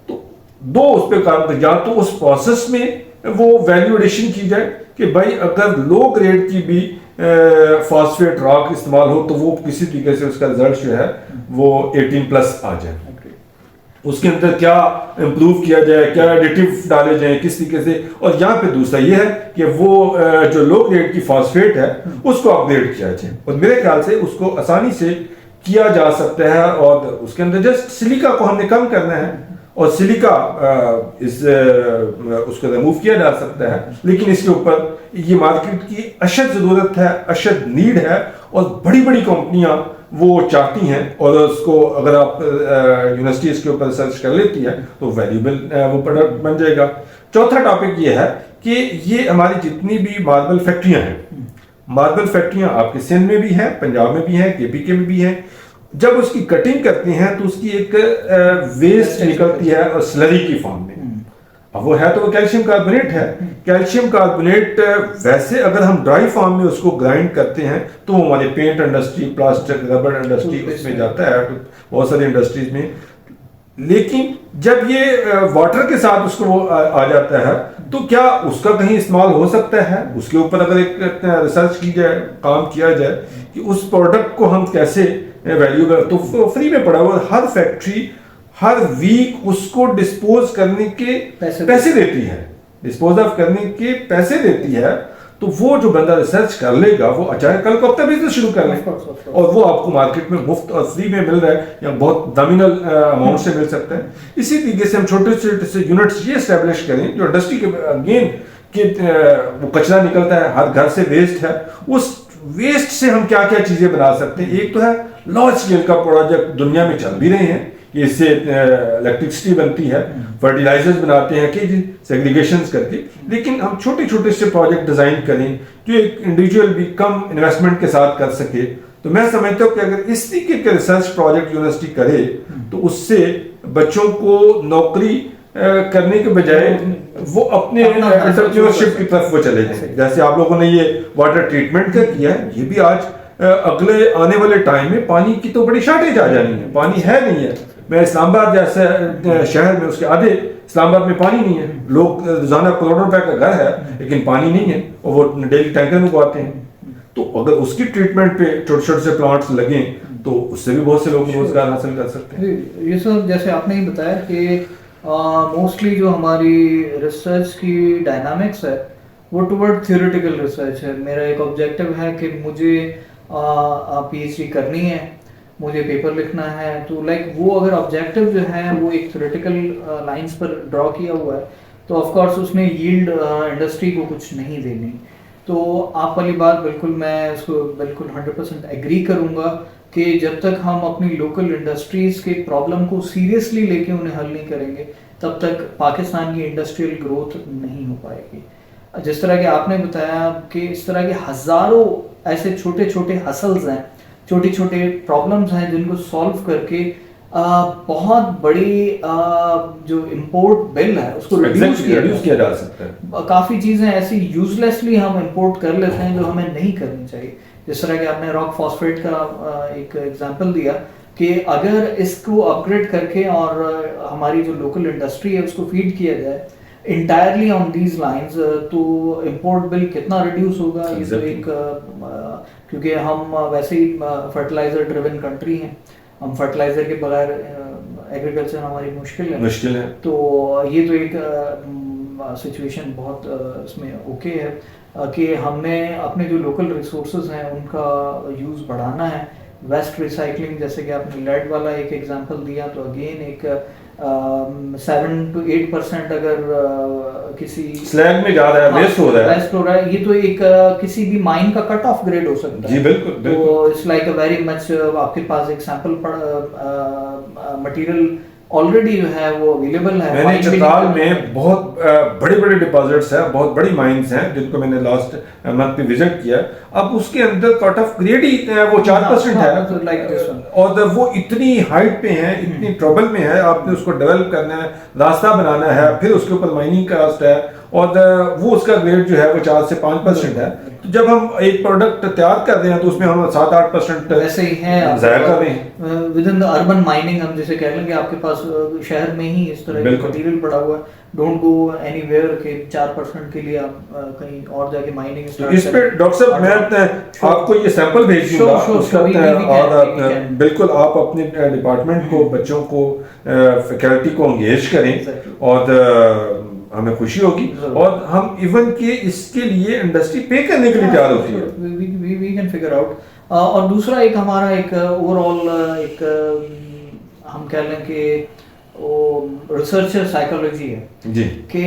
तो दो उस पर काम कर, या तो उस प्रोसेस में वो वैल्यू एडिशन की जाए कि भाई अगर लो ग्रेड की भी फॉस्फेट रॉक इस्तेमाल हो तो वो किसी तरीके से उसका रिजल्ट जो है वो 18+ आ जाए। उसके अंदर क्या इंप्रूव किया जाए, क्या एडिटिव डाले जाए, किस तरीके से। और यहाँ पे दूसरा ये है कि वो जो लो ग्रेड की फॉस्फेट है उसको अपग्रेड किया जाए, और मेरे ख्याल से उसको आसानी से किया जा सकता है। और उसके अंदर जस्ट सिलिका को हमने कम करना है और सिलिका उसको रिमूव किया जा सकता है, लेकिन इसके ऊपर ये मार्केट की अशद जरूरत है, अशद नीड है, और बड़ी बड़ी कंपनियां वो चाहती हैं, और उसको अगर आप यूनिवर्सिटी इसके ऊपर रिसर्च कर लेती है तो वैल्यूबल वो प्रोडक्ट बन जाएगा। चौथा टॉपिक ये है कि ये हमारी जितनी भी मार्बल फैक्ट्रियां हैं, मार्बल फैक्ट्रियां आपके सिंध में भी हैं, पंजाब में भी हैं, केपीके में भी हैं। जब उसकी कटिंग करते हैं तो उसकी एक वेस्ट निकलती है और स्लरी की फॉर्म में। अब वो है तो वो कैल्शियम कार्बोनेट है। कैल्शियम कार्बोनेट वैसे अगर हम ड्राई फॉर्म में उसको ग्राइंड करते हैं तो वो हमारे paint industry, plastic, rubber industry उसमें जाता है, बहुत सारी इंडस्ट्रीज में। लेकिन जब ये वाटर के साथ उसको वो आ जाता है तो क्या उसका कहीं इस्तेमाल हो सकता है? उसके ऊपर अगर एक रिसर्च की जाए, काम किया जाए कि उस प्रोडक्ट को हम कैसे वैल्यू कर, तो फ्री में पड़ा हुआ हर फैक्ट्री हर वीक उसको डिस्पोज करने के पैसे देती है, डिस्पोज ऑफ करने के पैसे देती है। तो वो जो बंदा रिसर्च कर लेगा वो अचानक कल को अपना बिजनेस शुरू कर ले, और वो आपको मार्केट में मुफ्त और फ्री में मिल रहा है या बहुत नॉमिनल अमाउंट से मिल सकता है। इसी तरीके से हम छोटे छोटे से यूनिट्स ये एस्टेब्लिश करें जो इंडस्ट्री के अगेन के वो कचरा निकलता है, हर घर से वेस्ट है, उस वेस्ट से हम क्या क्या चीजें बना सकते हैं। एक तो है लार्ज स्केल का प्रोजेक्ट दुनिया में चल भी रहे हैं, इससे इलेक्ट्रिसिटी बनती है, फर्टिलाइजर्स बनाते हैं कि सेग्रीगेशंस करके। लेकिन हम छोटे छोटे से प्रोजेक्ट डिजाइन करें जो एक इंडिविजुअल भी कम इन्वेस्टमेंट के साथ कर सके। तो मैं समझता हूँ कि अगर इस तरीके के रिसर्च प्रोजेक्ट यूनिवर्सिटी करे तो उससे बच्चों को नौकरी करने के बजाय वो अपने एंटरप्रेन्योरशिप की तरफ वो चले जाएंगे। जैसे आप लोगों ने ये वाटर ट्रीटमेंट का किया है, ये भी आज अगले आने वाले टाइम में पानी की तो बड़ी शॉर्टेज आ जानी है, पानी है नहीं है। मैं इस्लामाबाद जैसे शहर में, उसके आधे इस्लामाबाद में पानी नहीं है, लोग रोजाना करोड़ों रुपए का घर है लेकिन पानी नहीं है, और वो डेली टैंकर मंगवाते हैं। तो अगर उसकी ट्रीटमेंट पे छोटे छोटे से प्लांट्स लगे तो उससे भी बहुत से लोग रोजगार हासिल कर सकते हैं। ये सब जैसे आपने ही बताया कि मोस्टली जो हमारी रिसर्च की डायनामिक्स है वो टुवर्ड थ्योरेटिकल रिसर्च है। मेरा एक ऑब्जेक्टिव है कि मुझे पीएचडी करनी है, मुझे पेपर लिखना है, तो लाइक वो अगर ऑब्जेक्टिव जो है वो एक थ्योरेटिकल लाइंस पर ड्रॉ किया हुआ है तो ऑफ कोर्स उसमें यील्ड इंडस्ट्री को कुछ नहीं देनी। तो आप वाली बात बिल्कुल मैं इसको बिल्कुल 100% एग्री करूँगा कि जब तक हम अपनी लोकल इंडस्ट्रीज के प्रॉब्लम को सीरियसली लेके उन्हें हल नहीं करेंगे तब तक पाकिस्तान की इंडस्ट्रियल ग्रोथ नहीं हो पाएगी। जिस तरह के आपने बताया कि इस तरह के हज़ारों ऐसे छोटे छोटे हसल्स हैं, छोटे छोटे प्रॉब्लम्स हैं जिनको सॉल्व करके बहुत बड़ी जो इंपोर्ट बिल है उसको रिड्यूस किया जा सकता है। काफ़ी चीज़ें ऐसी यूजलेसली हम इंपोर्ट कर लेते हैं जो हमें नहीं करनी चाहिए। जिस तरह के आपने रॉक फॉस्फेट का एक एग्जांपल दिया कि अगर इसको अपग्रेड करके और हमारी जो लोकल इंडस्ट्री है उसको फीड किया जाए इंटायरली ऑन दीज लाइंस तो इंपोर्ट बिल कितना रिड्यूस होगा। ये तो एक क्योंकि हम वैसे ही फर्टिलाइजर ड्रिवन कंट्री हैं, हम फर्टिलाइजर के बगैर एग्रीकल्चर हमारी मुश्किल है। तो ये तो एक सिचुएशन बहुत इसमें ओके है कि हमने अपने जो लोकल रिसोर्सेज हैं उनका यूज़ बढ़ाना है। वेस्ट रिसाइकलिंग जैसे कि आपने लेड वाला एक एग्जांपल दिया, तो अगेन एक 7 to 8% अगर किसी स्लैग में जा रहा है, वेस्ट हो रहा है, ये तो एक किसी भी माइन का कट ऑफ ग्रेड हो सकता है। जी बिल्कुल, तो it's like a very much आपके पास एक सैंपल मटेरियल ऑलरेडी जो है वो अवेलेबल है। मैंने चित्राल में बहुत बड़े बड़े डिपॉजिट्स हैं, बहुत बड़ी माइंस हैं जिनको मैंने लास्ट मंथ पे विजिट किया। अब उसके अंदर कट ऑफ ग्रेड ही वो 4% है और वो इतनी हाइट पे है, इतनी ट्रबल में है, आपने उसको डेवलप करना है, रास्ता बनाना है, फिर उसके ऊपर माइनिंग का कास्ट है और वो उसका ग्रेड जो है वो 4 से 5% है। तो जब हम एक प्रोडक्ट तैयार कर रहे हैं तो उसमें हम 7-8% ऐसे ही है जाया कर रहे हैं। With in the urban mining हम जैसे कह लेंगे आपके पास शहर में ही इस तरह का मटेरियल पड़ा हुआ है, डोंट गो एनीवेयर के 4% के लिए आप कहीं और जाके माइनिंग स्टार्ट इस पे डॉक्टर साहब मैं आपको ये सैंपल भेज दूंगा और बिल्कुल आप अपने डिपार्टमेंट को, बच्चों को, फैकल्टी को एंगेज करें और हमें खुशी होगी और हम इवन के इसके लिए इंडस्ट्री पे करने के लिए तैयार होती है। We can figure out. और दूसरा एक हमारा एक ओवरऑल एक हम कह लें कि वो रिसर्चर साइकोलॉजी है जी कि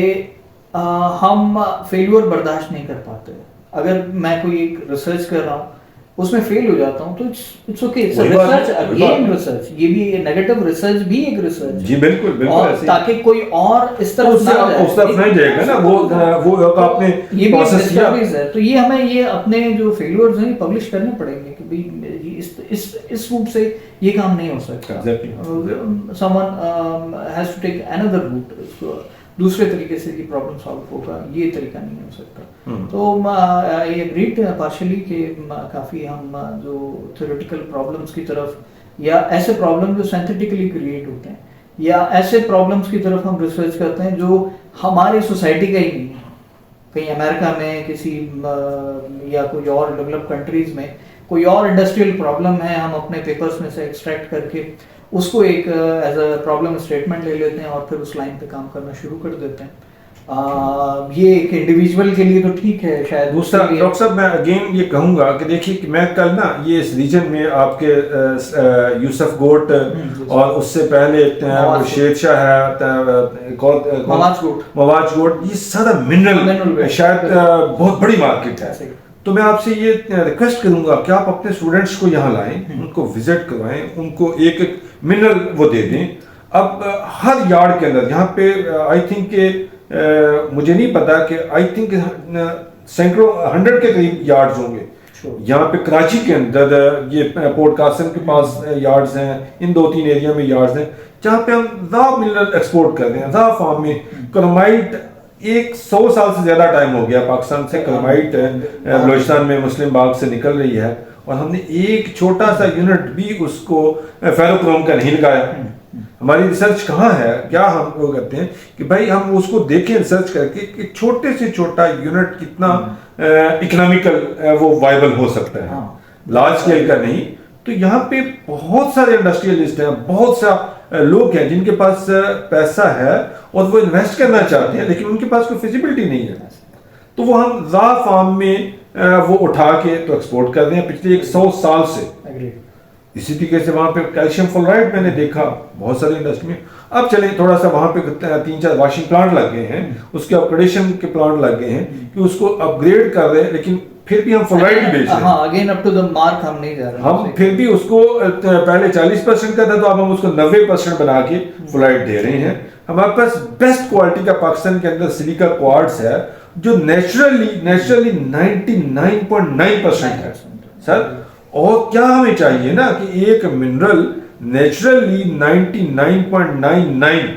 हम फेलियर बर्दाश्त नहीं कर पाते। अगर मैं कोई एक रिसर्च कर रहा हूँ उसमें फेल हो जाता हूँ तो it's okay, it's research again research, ये भी नेगेटिव रिसर्च भी एक रिसर्च जी बिल्कुल बिल्कुल, ताकि कोई और इस तरफ ना जाए, उस तरफ नहीं जाएगा ना, वो आपने ये भी डिस्कवरीज है। तो ये हमें ये अपने जो फेलियर्स हैं पब्लिश करने पड़ेंगे कि भाई इस रूट से ये काम नहीं हो सकता। Someone has to take another route, दूसरे तरीके से ये प्रॉब्लम सॉल्व होगा, ये तरीका नहीं हो सकता। तो आई एग्रीड पार्शियली कि काफ़ी हम जो थ्योरेटिकल प्रॉब्लम्स की तरफ या ऐसे प्रॉब्लम जो सिंथेटिकली क्रिएट होते हैं या ऐसे प्रॉब्लम्स की तरफ हम रिसर्च करते हैं जो हमारी सोसाइटी का ही नहीं है, कहीं अमेरिका में किसी या कोई और डेवलप कंट्रीज में कोई और इंडस्ट्रियल प्रॉब्लम है, हम अपने पेपर्स में से एक्सट्रैक्ट करके उसको एक एज अ प्रॉब्लम स्टेटमेंट ले लेते हैं और फिर उस लाइन पे काम करना शुरू कर देते हैं। ये एक इंडिविजुअल के लिए तो ठीक है शायद। दूसरा डॉक्टर साहब मैं अगेन ये कहूँगा कि देखिए कि मैं कल ना ये इस रीजन में आपके यूसुफ गोट और उससे पहले शेर शाह है, मवाज गोट, ये सारा मिनरल शायद बहुत बड़ी मार्केट है। तो मैं आपसे ये रिक्वेस्ट करूंगा कि आप अपने स्टूडेंट्स को यहाँ लाएं, उनको विजिट करवाएं, उनको एक एक मिनरल वो दे दें। अब हर यार्ड के अंदर यहाँ पे आई थिंक के मुझे नहीं पता कि आई थिंक सैकड़ों 100 के करीब यार्ड्स होंगे। यहाँ पे कराची के अंदर ये पोर्ट कासिम के पास यार्ड्स हैं, इन 2-3 एरिया में यार्ड्स हैं जहाँ पे हम रॉ मिनरल एक्सपोर्ट कर रहे हैं। रॉ फार्म में क्रोमाइट 100 साल से ज्यादा टाइम हो गया पाकिस्तान से क्रोमाइट बलूचिस्तान में मुस्लिम बाग से निकल रही है और हमने एक छोटा सा यूनिट भी उसको फेरोक्रोम का नहीं लगाया। हमारी रिसर्च कहाँ है? क्या हम वो करते हैं कि भाई हम उसको देखें रिसर्च करके कि छोटे से छोटा यूनिट कितना इकोनॉमिकल वो वायबल हो सकता है, लार्ज स्केल का नहीं। तो यहाँ पे बहुत सारे इंडस्ट्रियलिस्ट हैं, बहुत सा लोग हैं जिनके पास पैसा है और वो इन्वेस्ट करना चाहते हैं लेकिन उनके पास कोई फिजिबिलिटी नहीं है। तो वो हम रॉ फार्म में वो उठा के तो एक्सपोर्ट कर रहे हैं पिछले 100 साल से। इसी तरीके से वहाँ पे कैल्शियम फ्लोराइड मैंने देखा बहुत सारी इंडस्ट्री में। अब चले थोड़ा सा वहाँ पे 3-4 वॉशिंग प्लांट लग गए हैं, उसके अपग्रेडेशन के प्लांट लग गए हैं कि उसको अपग्रेड कर रहे हैं, लेकिन फिर भी हम फ्लोराइड ही बेच रहे हैं। हाँ, again up to the mark हम नहीं जा रहे हम फिर भी उसको पहले 40% का था तो अब हम उसको 90% बना के फ्लोराइड दे रहे हैं। हमारे पास बेस्ट क्वालिटी का पाकिस्तान के अंदर सिलिका क्वार्ट्ज है जो नेचुरली 99.9% है सर। और क्या हमें चाहिए ना कि एक मिनरल नेचुरली 99.99,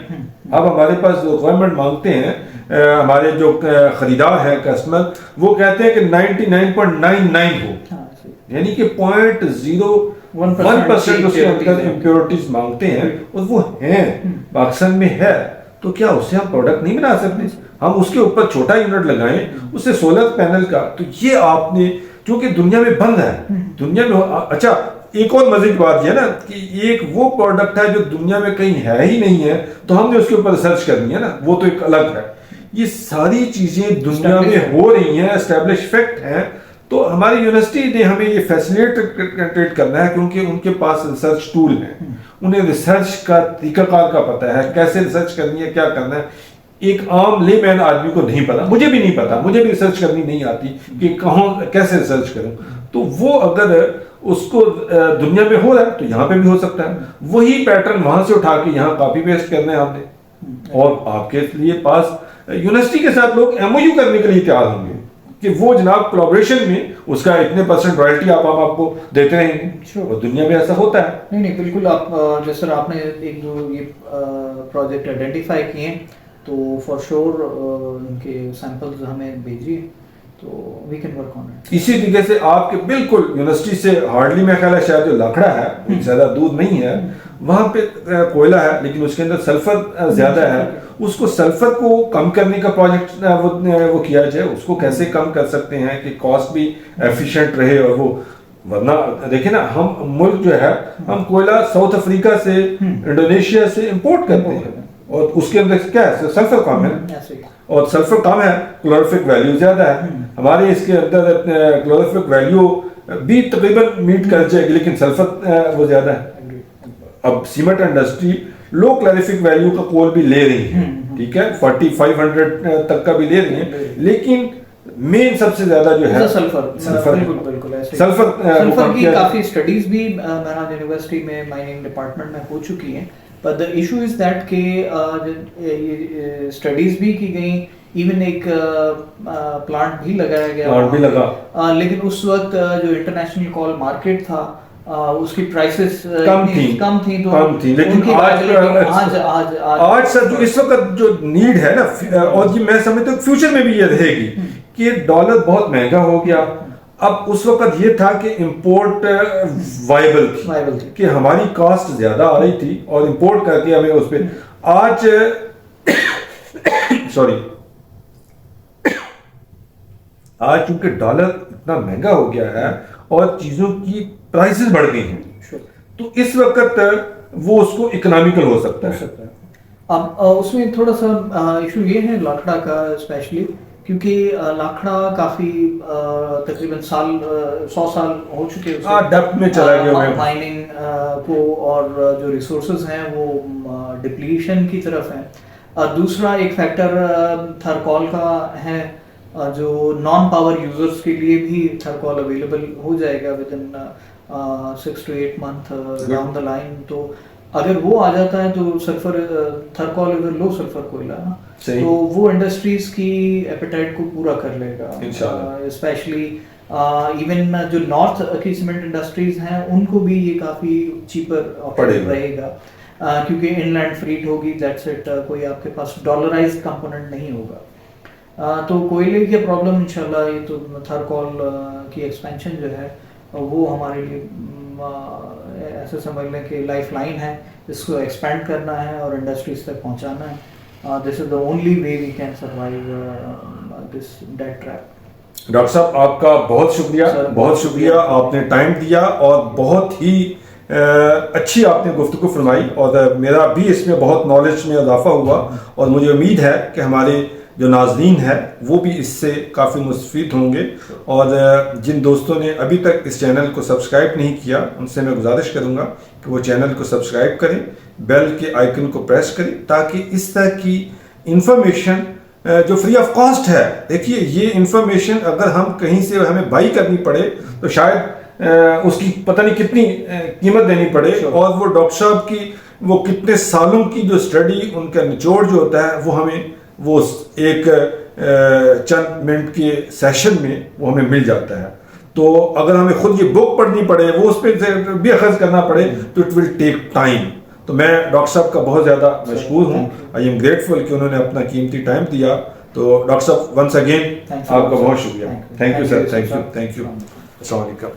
अब हमारे पास जो गवर्नमेंट मांगते हैं हमारे जो खरीदार हैं कस्टमर, वो कहते हैं कि 99.99 हो, यानी कि 0.01% उसके अंदर इम्प्योरिटीज मांगते हैं और वो हैं पाकिस्तान में है। तो क्या उससे हम प्रोडक्ट नहीं बना सकते? हम उसके ऊपर छोटा यूनिट लगाएं उससे सोलर पैनल का, तो ये आपने क्योंकि दुनिया में बंद है, दुनिया में अच्छा एक और मजे की बात यह ना कि एक वो प्रोडक्ट है जो दुनिया में कहीं है ही नहीं है, तो हमने उसके ऊपर रिसर्च करनी है ना, वो तो एक अलग है। ये सारी चीजें दुनिया में हो रही हैं, एस्टेब्लिश फैक्ट हैं, तो हमारी यूनिवर्सिटी ने हमें ये फैसिलिटेट करना है क्योंकि उनके पास रिसर्च टूल है, उन्हें रिसर्च का तरीकाकार का पता है, कैसे रिसर्च करनी है, क्या करना है। एक आम लेमैन आदमी को नहीं पता, मुझे भी नहीं पता, मुझे भी रिसर्च करनी नहीं आती कि कहाँ कैसे रिसर्च करूं। तो वो अगर उसको दुनिया में हो रहा है तो यहाँ पे भी हो सकता है, वही पैटर्न वहां से उठा के यहाँ कॉपी पेस्ट करना है आपने। और आपके लिए पास यूनिवर्सिटी के साथ लोग एमओयू करने के लिए तैयार होंगे कि वो जनाब कोलैबोरेशन में उसका इतने % रॉयल्टी आप आपको देते रहेंगे। और दुनिया में ऐसा होता है। नहीं बिल्कुल। आप जैसे आपने एक दो ये प्रोजेक्ट आइडेंटिफाई किए तो फॉर श्योर उनके सैंपल्स हमें भेजिए तो we can work on it. इसी तरीके से आपके बिल्कुल यूनिवर्सिटी से हार्डली मैं ख्याल है शायद जो लाखड़ा है ज्यादा दूर नहीं है, वहां पे कोयला है लेकिन उसके अंदर सल्फर ज्यादा है, उसको सल्फर को कम करने का प्रोजेक्ट वो किया जाए। उसको कैसे कम कर सकते हैं कि कॉस्ट भी एफिशिएंट रहे और वो, वरना देखिए ना हम मुल्क जो है हम कोयला साउथ अफ्रीका से इंडोनेशिया से इंपोर्ट करते हैं और उसके अंदर क्या है सल्फर कम है और सल्फर कम है, क्लोरोफिक वैल्यू ज्यादा है। हमारे इसके अंदर क्लोरोफिक वैल्यू भी तकरीबन मीट कर जाएगी लेकिन सल्फर वो ज्यादा है। अब सीमेंट इंडस्ट्री लो क्लोरोफिक वैल्यू का कोल भी ले रही है, ठीक है 4500 तक का भी ले रही है, लेकिन मेन सबसे ज्यादा जो है सल्फर बिल्कुल सल्फर की काफी स्टडीज भी मेहराज यूनिवर्सिटी में माइनिंग डिपार्टमेंट में हो चुकी हैं। But the issue is that के स्टडीज भी की गई, इवन एक प्लांट भी लगाया गया, लेकिन उस वक्त जो इंटरनेशनल कॉल मार्केट था उसकी प्राइसेस कम थी लेकिन आज सर जो इस वक्त जो नीड है ना, और ये मैं समझता हूँ फ्यूचर में भी ये रहेगी कि डॉलर बहुत महंगा हो गया। अब उस वक्त ये था कि इंपोर्ट वायबल थी कि हमारी कॉस्ट ज्यादा आ रही थी और इंपोर्ट करके हमें उस पे आज चूंकि डॉलर इतना महंगा हो गया है और चीजों की प्राइसेस बढ़ गई हैं, तो इस वक्त वो उसको इकोनॉमिकल हो सकता है। अब उसमें थोड़ा सा इशू ये है लाखड़ा का स्पेशली, क्योंकि लाखड़ा काफी तकरीबन 100 साल हो चुके हैं डेप्थ में चला गया माइनिंग को, और जो रिसोर्सेज हैं वो डिप्लीशन की तरफ है। दूसरा एक फैक्टर थर्कॉल का है, जो नॉन पावर यूजर्स के लिए भी थर्कॉल अवेलेबल हो जाएगा with in 6 to 8 month down the line. तो अगर वो आ जाता है तो सल्फर थर्कॉल इज लो सल्फर कोयला ना, तो वो इंडस्ट्रीज की एपेटाइट को पूरा कर लेगा स्पेशली। इवन जो नॉर्थ की सीमेंट इंडस्ट्रीज हैं उनको भी ये काफी चीपर ऑप्शन रहेगा क्योंकि इनलैंड फ्रीट होगी, दैट्स इट, कोई आपके पास डॉलराइज्ड कंपोनेंट नहीं होगा। तो कोयले की प्रॉब्लम इंशाल्लाह ये तो थर्कॉल की एक्सपेंशन जो है वो हमारे लिए ऐसे समझ लें कि लाइफ लाइन है, इसको एक्सपेंड करना है और इंडस्ट्रीज तक पहुंचाना है। This is the only way we can survive this debt trap. Doctor साहब आपका बहुत शुक्रिया, आपने टाइम दिया और बहुत ही अच्छी आपने गुफ्तगू फरमाई और मेरा भी इसमें बहुत नॉलेज में इजाफा हुआ और मुझे उम्मीद है कि हमारे जो नाज़रीन है वो भी इससे काफ़ी मुस्तफ़ीद होंगे। और जिन दोस्तों ने अभी तक इस चैनल को सब्सक्राइब नहीं किया उनसे मैं गुजारिश करूंगा कि वो चैनल को सब्सक्राइब करें, बेल के आइकन को प्रेस करें ताकि इस तरह की इंफॉर्मेशन जो फ्री ऑफ कॉस्ट है। देखिए ये इंफॉर्मेशन अगर हम कहीं से हमें बाई करनी पड़े तो शायद उसकी पता नहीं कितनी कीमत देनी पड़े, और वो डॉक्टर साहब की वो कितने सालों की जो स्टडी, उनका निचोड़ जो होता है वो हमें वो एक चंद मिनट के सेशन में वो हमें मिल जाता है। तो अगर हमें खुद ये बुक पढ़नी पड़े, वो उस पर भी खर्च करना पड़े, तो इट विल टेक टाइम। तो मैं डॉक्टर साहब का बहुत ज़्यादा मशकूर हूँ, आई एम ग्रेटफुल कि उन्होंने अपना कीमती टाइम दिया। तो डॉक्टर साहब वंस अगेन आपका बहुत शुक्रिया। Thank you sir, thank you, अस्सलाम वालेकुम।